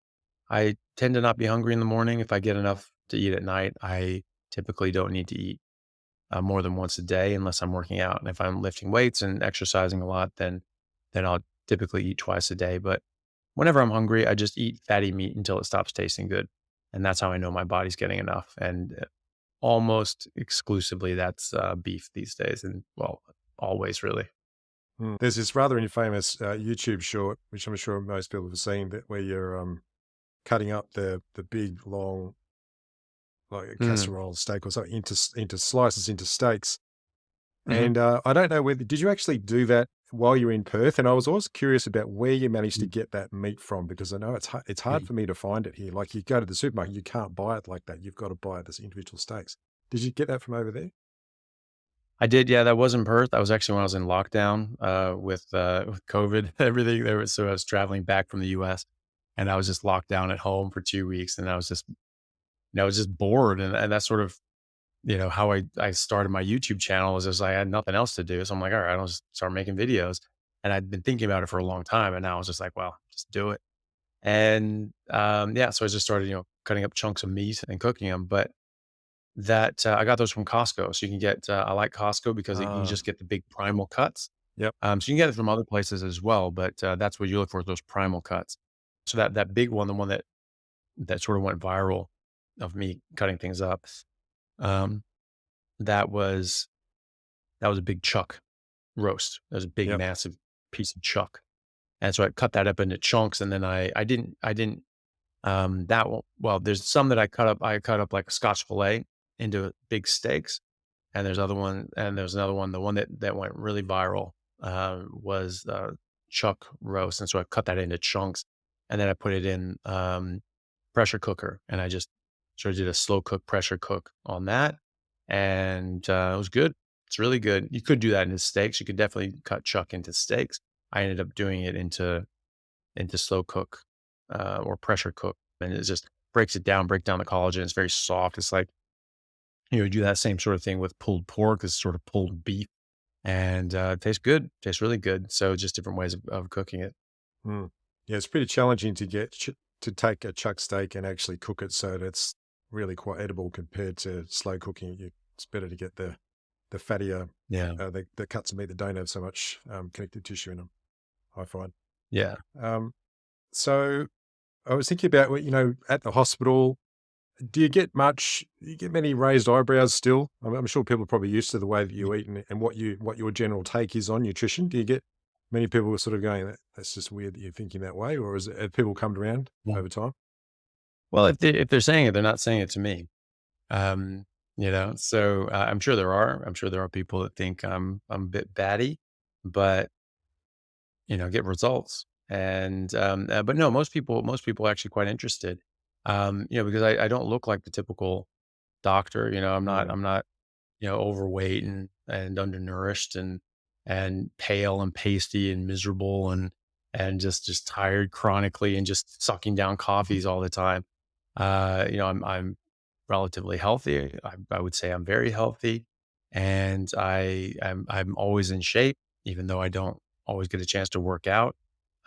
I tend to not be hungry in the morning. If I get enough to eat at night, I typically don't need to eat more than once a day unless I'm working out. And if I'm lifting weights and exercising a lot, then I'll typically eat twice a day. But whenever I'm hungry, I just eat fatty meat until it stops tasting good, and that's how I know my body's getting enough. And almost exclusively, that's beef these days, and well, always really. There's this rather infamous YouTube short, which I'm sure most people have seen, that where you're cutting up the big long like a Mm. casserole steak or something into slices into steaks. Hmm. And I don't know whether did you actually do that while you're in Perth? And I was always curious about where you managed to get that meat from because I know it's hard for me to find it here. Like you go to the supermarket, you can't buy it like that. You've got to buy this individual steaks. Did you get that from over there? I did, yeah, that was in Perth. That was actually when I was in lockdown, with COVID, everything there was so I was traveling back from the US, and I was just locked down at home for 2 weeks, and I was just bored, and that's sort of, how I started my YouTube channel was just I had nothing else to do, so I'm like, "Alright, I'll just start making videos," and I'd been thinking about it for a long time, and now I was just like, "Well, just do it." And, yeah, so I just started, cutting up chunks of meat and cooking them, but I got those from Costco, so you can get, I like Costco because you Ah, just get the big primal cuts. yep, So you can get it from other places as well, but, that's what you look for, those primal cuts. So that big one, the one that sort of went viral of me cutting things up, um, that was that was a big chuck roast. That was a big, yep, massive piece of chuck, and so I cut that up into chunks, and then I didn't, that one well, there's some that I cut up like a Scotch fillet into big steaks. And there's another one. The one that went really viral, was, chuck roast, and so I cut that into chunks, and then I put it in, pressure cooker, and I just sort of did a slow cook, pressure cook on that, and, it was good. It's really good. You could do that into steaks. You could definitely cut chuck into steaks. I ended up doing it into slow cook, or pressure cook, and it just break down the collagen. It's very soft. It's like do that same sort of thing with pulled pork, this sort of pulled beef, and, it tastes good, tastes really good. So just different ways of cooking it. mm. Yeah, it's pretty challenging to to take a chuck steak and actually cook it so that it's really quite edible compared to slow cooking. It's better to get the fattier Yeah. the cuts of meat that don't have so much connective tissue in them. I find. Yeah. Um, so I was thinking about at the hospital. Do you get many raised eyebrows still? I'm sure people are probably used to the way that Y you eat and what your general take is on nutrition. Do you get many people who are sort of going, That's just weird that you're thinking that way," or have people come around Yeah. over time? Well, if they're saying it, they're not saying it to me. Um, so, I'm sure there are. I'm sure there are people that think I'm a bit batty, but get results. And but no, most people are actually quite interested. Because I don't look like the typical doctor. Mm. I'm not overweight and undernourished and pale and pasty and miserable and just tired chronically and just sucking down coffees all the time. I'm relatively healthy. I would say I'm very healthy, and I'm always in shape, even though I don't always get a chance to work out.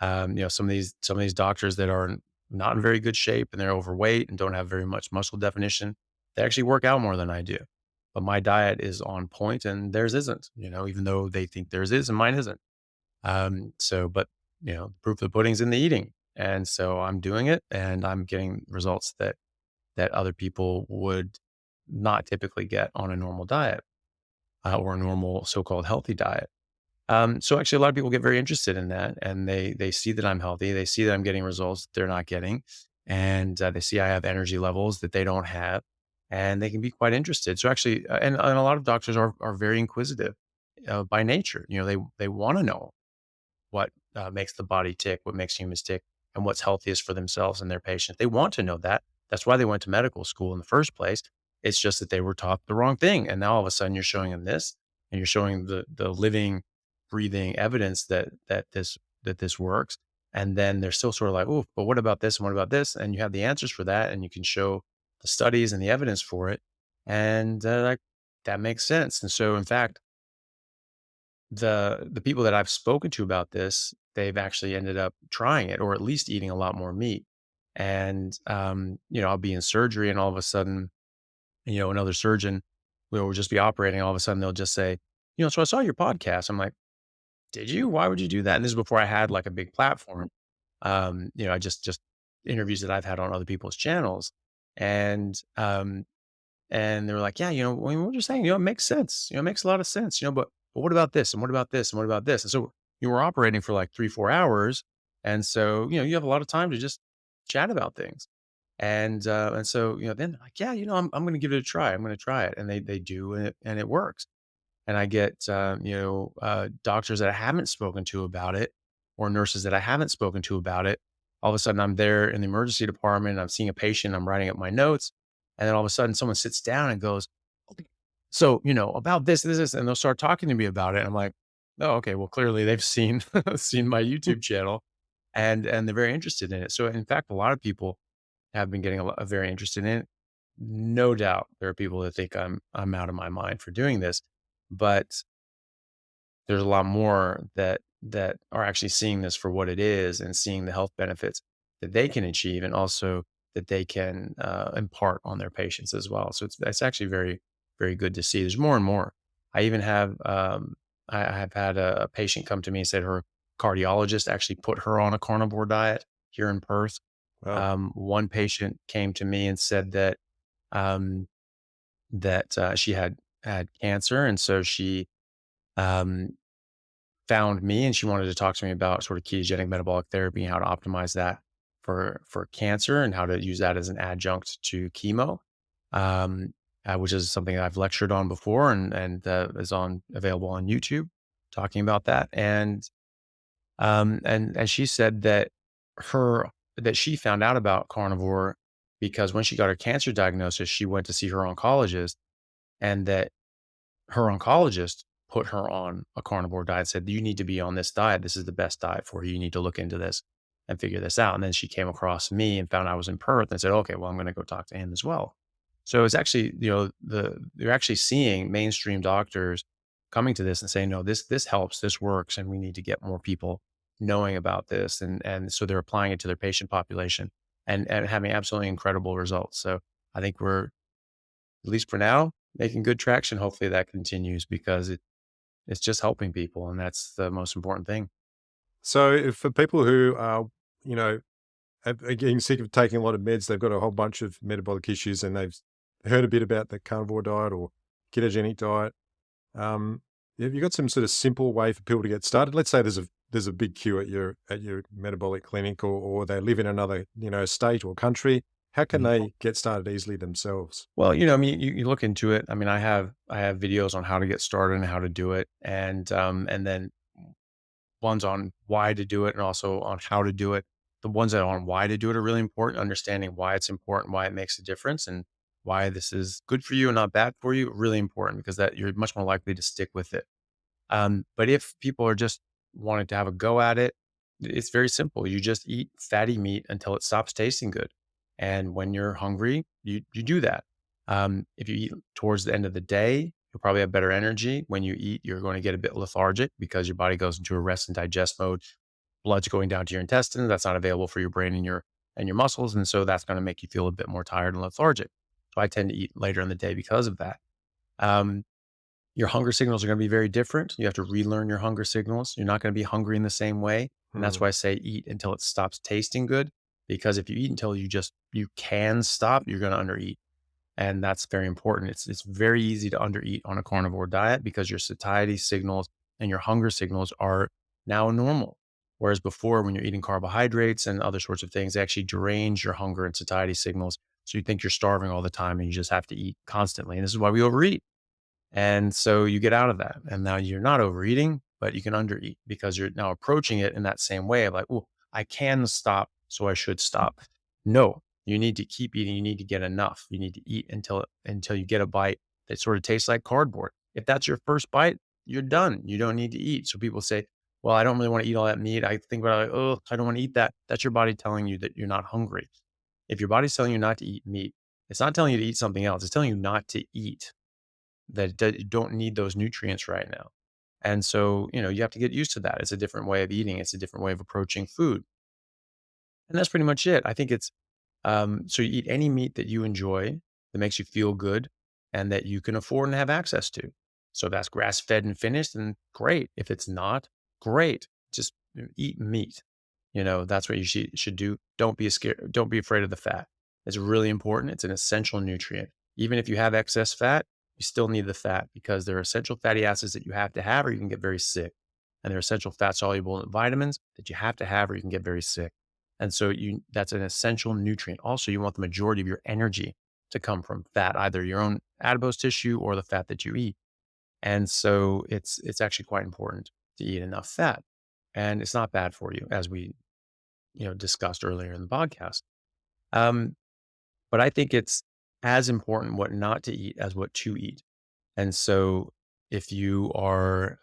Some of these doctors that are not in very good shape and they're overweight and don't have very much muscle definition, they actually work out more than I do. But my diet is on point and theirs isn't. Even though they think theirs is and mine isn't. But proof of the pudding's in the eating, and so I'm doing it, and I'm getting results that other people would not typically get on a normal diet, or a normal so-called healthy diet. So actually, a lot of people get very interested in that, and they see that I'm healthy, they see that I'm getting results that they're not getting, and they see I have energy levels that they don't have, and they can be quite interested. So actually, and a lot of doctors are very inquisitive by nature. They want to know what makes the body tick, what makes humans tick, and what's healthiest for themselves and their patients. They want to know that. That's why they went to medical school in the first place. It's just that they were taught the wrong thing. And now all of a sudden you're showing them this, and you're showing the living, breathing evidence that this works. And then they're still sort of like, oh, but what about this and what about this? And you have the answers for that, and you can show the studies and the evidence for it. And like that makes sense. And so in fact, the people that I've spoken to about this, they've actually ended up trying it or at least eating a lot more meat. And I'll be in surgery and all of a sudden, another surgeon will just be operating. All of a sudden they'll just say, so I saw your podcast. I'm like, did you? Why would you do that? And this is before I had like a big platform. I just interviews that I've had on other people's channels. And and they were like, "Yeah, what you're saying, it makes sense. It makes a lot of sense, but what about this? And what about this? And what about this?" And so you were operating for like 3, 4 hours. And so, you have a lot of time to just chat about things. And so, then they're like, "Yeah, I'm gonna give it a try. I'm gonna try it." And they do, and it works. And I get, doctors that I haven't spoken to about it or nurses that I haven't spoken to about it. All of a sudden, I'm there in the emergency department. I'm seeing a patient. I'm writing up my notes. And then all of a sudden, someone sits down and goes, "Okay, so, about this, and they'll start talking to me about it. And I'm like, oh, okay. Well, clearly they've seen, seen my YouTube channel and they're very interested in it. So in fact, a lot of people have been getting very interested in it. No doubt there are people that think I'm out of my mind for doing this, but there's a lot more that are actually seeing this for what it is and seeing the health benefits that they can achieve and also that they can impart on their patients as well. So it's actually very, very good to see. There's more and more. I even have I have had a patient come to me and said her cardiologist actually put her on a carnivore diet here in Perth. Wow. One patient came to me and said um, that she had cancer, and so she um, found me and she wanted to talk to me about sort of ketogenic metabolic therapy and how to optimize that for cancer and how to use that as an adjunct to chemo, um, which is something that I've lectured on before and is on available on YouTube, talking about that. And she said her that she found out about carnivore because when she got her cancer diagnosis, she went to see her oncologist, and that her oncologist put her on a carnivore diet, said, "You need to be on this diet. This is the best diet for you. You need to look into this and figure this out." And then she came across me and found I was in Perth and said, "Okay, well, I'm going to go talk to him as well." So it's actually, you're actually seeing mainstream doctors coming to this and saying, "No, this helps, this works, and we need to get more people knowing about this." And so they're applying it to their patient population and having absolutely incredible results. So I think we're, at least for now, making good traction. Hopefully that continues because it's just helping people, and that's the most important thing. So if for people who are, you know, are getting sick of taking a lot of meds, they've got a whole bunch of metabolic issues and they've heard a bit about the carnivore diet or ketogenic diet. Have you got some sort of simple way for people to get started? Let's say there's a big queue at your metabolic clinic, or they live in another state or country. How can Mhm. they get started easily themselves? Well, I mean, you look into it. I mean, I have videos on how to get started and how to do it, and then ones on why to do it and also on how to do it. The ones that are on why to do it are really important, understanding why it's important, why it makes a difference, and why this is good for you and not bad for you, really important because that you're much more likely to stick with it. But if people are just wanting to have a go at it, it's very simple. You just eat fatty meat until it stops tasting good. And when you're hungry, you do that. If you eat towards the end of the day, you'll probably have better energy. When you eat, you're going to get a bit lethargic because your body goes into a rest and digest mode. Blood's going down to your intestines. That's not available for your brain and your muscles. And so that's going to make you feel a bit more tired and lethargic. So I tend to eat later in the day because of that. Um, your hunger signals are going to be very different. You have to relearn your hunger signals. You're not going to be hungry in the same way. And that's Mm. why I say eat until it stops tasting good. Because if you eat until you can stop, you're going to undereat. And that's very important. It's very easy to undereat on a carnivore diet because your satiety signals and your hunger signals are now normal. Whereas before, when you're eating carbohydrates and other sorts of things, they actually drains your hunger and satiety signals. So you think you're starving all the time and you just have to eat constantly. And this is why we overeat. And so you get out of that. And now you're not overeating, but you can undereat because you're now approaching it in that same way of like, oh, I can stop, so I should stop. No, you need to keep eating. You need to get enough. You need to eat until you get a bite that sort of tastes like cardboard. If that's your first bite, you're done. You don't need to eat. So people say, well, I don't really want to eat all that meat. I think about it, like, oh, I don't want to eat that. That's your body telling you that you're not hungry. If your body's telling you not to eat meat, it's not telling you to eat something else. It's telling you not to eat that you don't need those nutrients right now. And so, you have to get used to that. It's a different way of eating. It's a different way of approaching food. And that's pretty much it. I think it's so you eat any meat that you enjoy that makes you feel good and that you can afford and have access to. So if that's grass fed and finished, then great. If it's not, great. Just eat meat. That's what you should do. Don't be scared. Don't be afraid of the fat. It's really important. It's an essential nutrient. Even if you have excess fat, you still need the fat because there are essential fatty acids that you have to have or you can get very sick. And there are essential fat soluble vitamins that you have to have or you can get very sick. And so that's an essential nutrient. Also, you want the majority of your energy to come from fat, either your own adipose tissue or the fat that you eat. And so it's actually quite important to eat enough fat. And it's not bad for you, as we discussed earlier in the podcast. Um, but I think it's as important what not to eat as what to eat. And so if you are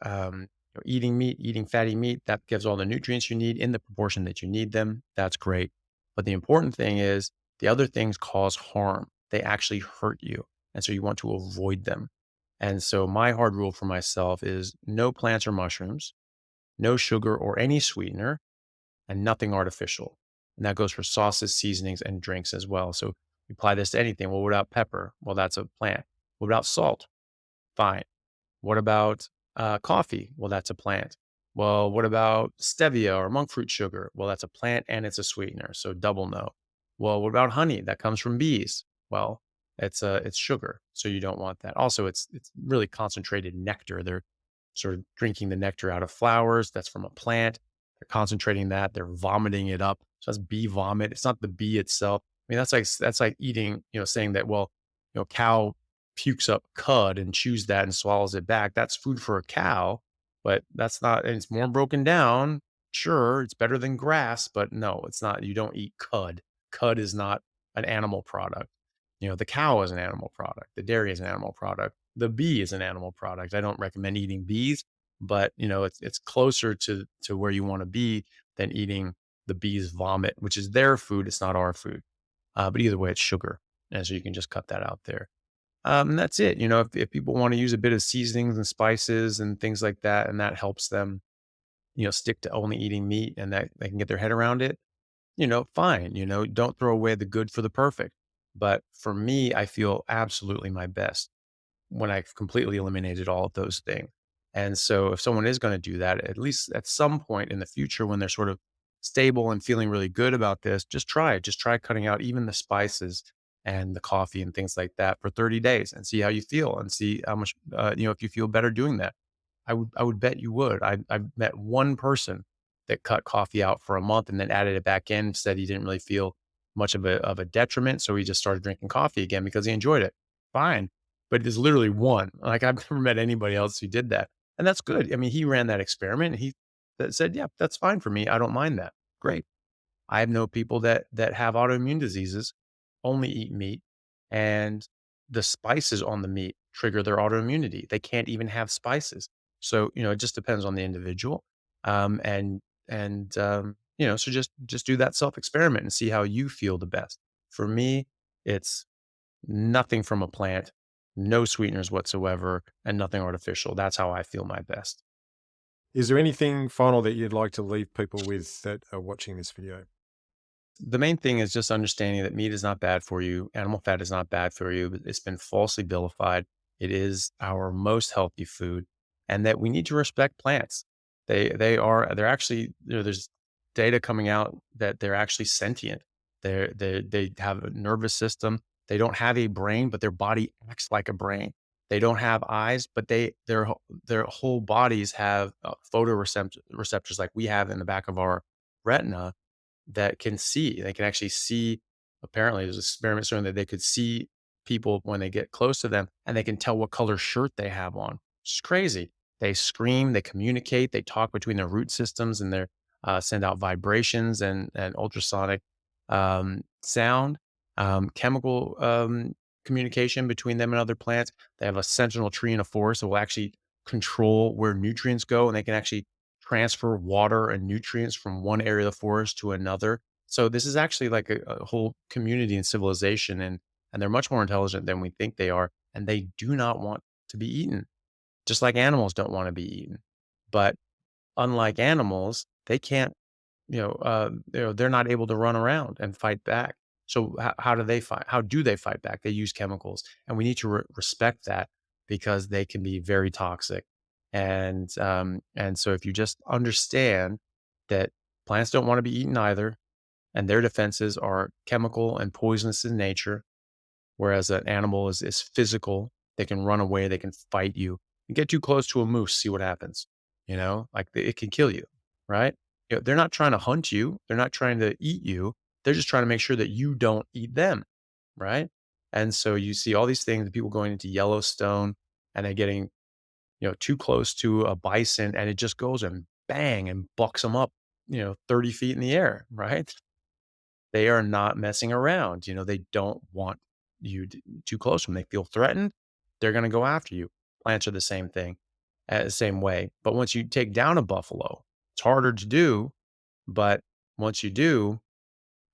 eating meat, eating fatty meat, that gives all the nutrients you need in the proportion that you need them. That's great. But the important thing is the other things cause harm. They actually hurt you. And so you want to avoid them. And so my hard rule for myself is no plants or mushrooms, no sugar or any sweetener, and nothing artificial. And that goes for sauces, seasonings, and drinks as well. So you apply this to anything. Well, what about pepper? Well, that's a plant. What about salt? Fine. What about coffee? Well, that's a plant. Well, what about stevia or monk fruit sugar? Well, that's a plant and it's a sweetener. So double no. Well, what about honey? That comes from bees. Well, it's sugar. So you don't want that. Also, it's really concentrated nectar. They're sort of drinking the nectar out of flowers. That's from a plant. They're concentrating that. They're vomiting it up. So that's bee vomit. It's not the bee itself. I mean, that's like eating, saying that, well, cow pukes up cud and chews that and swallows it back. That's food for a cow, but that's not, and it's more broken down. Sure, it's better than grass, but no, it's not. You don't eat cud. Cud is not an animal product. The cow is an animal product. The dairy is an animal product. The bee is an animal product. I don't recommend eating bees, but it's closer to where you want to be than eating the bee's vomit, which is their food. It's not our food. But either way, it's sugar, and so you can just cut that out there. And that's it. If people want to use a bit of seasonings and spices and things like that, and that helps them, stick to only eating meat and that they can get their head around it, fine. Don't throw away the good for the perfect. But for me, I feel absolutely my best when I've completely eliminated all of those things. And so if someone is going to do that, at least at some point in the future when they're sort of stable and feeling really good about this, just try it. Just try cutting out even the spices and the coffee and things like that for 30 days and see how you feel and see how much, if you feel better doing that. I would bet you would. I've met one person that cut coffee out for a month and then added it back in, said he didn't really feel much of a detriment. So he just started drinking coffee again because he enjoyed it. Fine. But there's literally one. Like I've never met anybody else who did that. And that's good. I mean, he ran that experiment. that said, yeah, that's fine for me. I don't mind that. Great. I know people that have autoimmune diseases, only eat meat, and the spices on the meat trigger their autoimmunity. They can't even have spices. So, it just depends on the individual. Um, and so just do that self experiment and see how you feel the best. For me, it's nothing from a plant, no sweeteners whatsoever, and nothing artificial. That's how I feel my best. Is there anything final that you'd like to leave people with that are watching this video? The main thing is just understanding that meat is not bad for you. Animal fat is not bad for you. But it's been falsely vilified. It is our most healthy food, and that we need to respect plants. They're actually, there's data coming out that they're actually sentient. They have a nervous system. They don't have a brain, but their body acts like a brain. They don't have eyes, but their whole bodies have photoreceptors like we have in the back of our retina that can see. They can actually see. Apparently, there's experiments showing that they could see people when they get close to them, and they can tell what color shirt they have on. It's crazy. They scream, they communicate, they talk between their root systems, and they send out vibrations and ultrasonic sound, chemical communication between them and other plants. They have a sentinel tree in a forest that will actually control where nutrients go, and they can actually transfer water and nutrients from one area of the forest to another. So this is actually like a whole community and civilization, and they're much more intelligent than we think they are, and they do not want to be eaten, just like animals don't want to be eaten. But unlike animals, they can't, they're not able to run around and fight back. So how do they fight? How do they fight back? They use chemicals, and we need to respect that because they can be very toxic. And so if you just understand that plants don't want to be eaten either, and their defenses are chemical and poisonous in nature, whereas an animal is physical. They can run away, they can fight you. You get too close to a moose, see what happens. Like it can kill you, right? They're not trying to hunt you, they're not trying to eat you. They're just trying to make sure that you don't eat them, right? And so you see all these things, people going into Yellowstone and they're getting, too close to a bison and it just goes and bang and bucks them up, 30 feet in the air, right? They are not messing around. They don't want you too close to them. They feel threatened. They're going to go after you. Plants are the same thing, the same way. But once you take down a buffalo, it's harder to do. But once you do,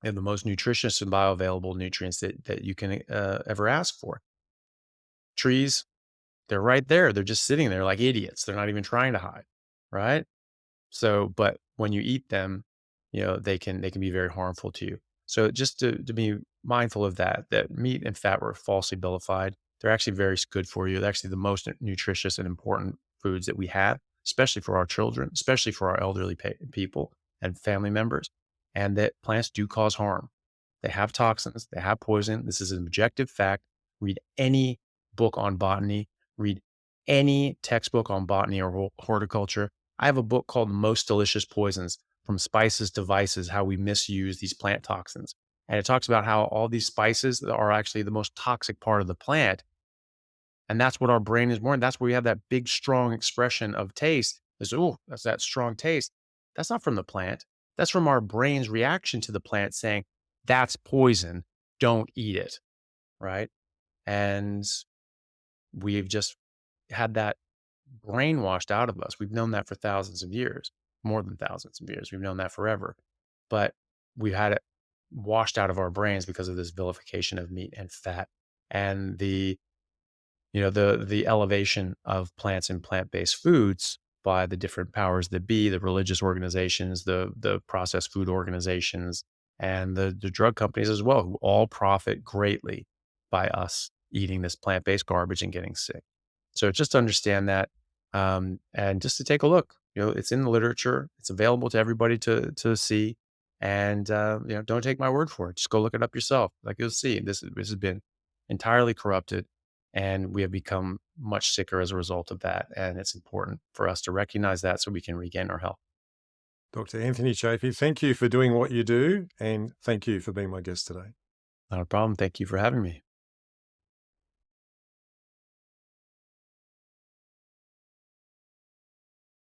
they have the most nutritious and bioavailable nutrients that you can ever ask for. Trees, they're right there. They're just sitting there like idiots. They're not even trying to hide, right? So, but when you eat them, they can be very harmful to you. So just to be mindful of that meat and fat were falsely vilified. They're actually very good for you. They're actually the most nutritious and important foods that we have, especially for our children, especially for our elderly people and family members. And that plants do cause harm. They have toxins, they have poison. This is an objective fact. Read any book on botany, read any textbook on botany or horticulture. I have a book called Most Delicious Poisons, From Spices to Vices, How We Misuse These Plant Toxins. And it talks about how all these spices are actually the most toxic part of the plant. And that's what our brain is born. That's where we have that big, strong expression of taste. Is, oh, that's that strong taste. That's not from the plant. That's from our brain's reaction to the plant saying, that's poison. Don't eat it. Right. And we've just had that brainwashed out of us. We've known that for thousands of years, more than thousands of years. We've known that forever. But we've had it washed out of our brains because of this vilification of meat and fat and the elevation of plants and plant-based foods by the different powers that be, the religious organizations, the processed food organizations, and the drug companies as well, who all profit greatly by us eating this plant-based garbage and getting sick. So just understand that, and just to take a look. It's in the literature. It's available to everybody to see, and don't take my word for it. Just go look it up yourself. Like you'll see, this has been entirely corrupted, and we have become much sicker as a result of that. And it's important for us to recognize that so we can regain our health. Dr. Anthony Chaffee, thank you for doing what you do, and thank you for being my guest today. Not a problem. Thank you for having me.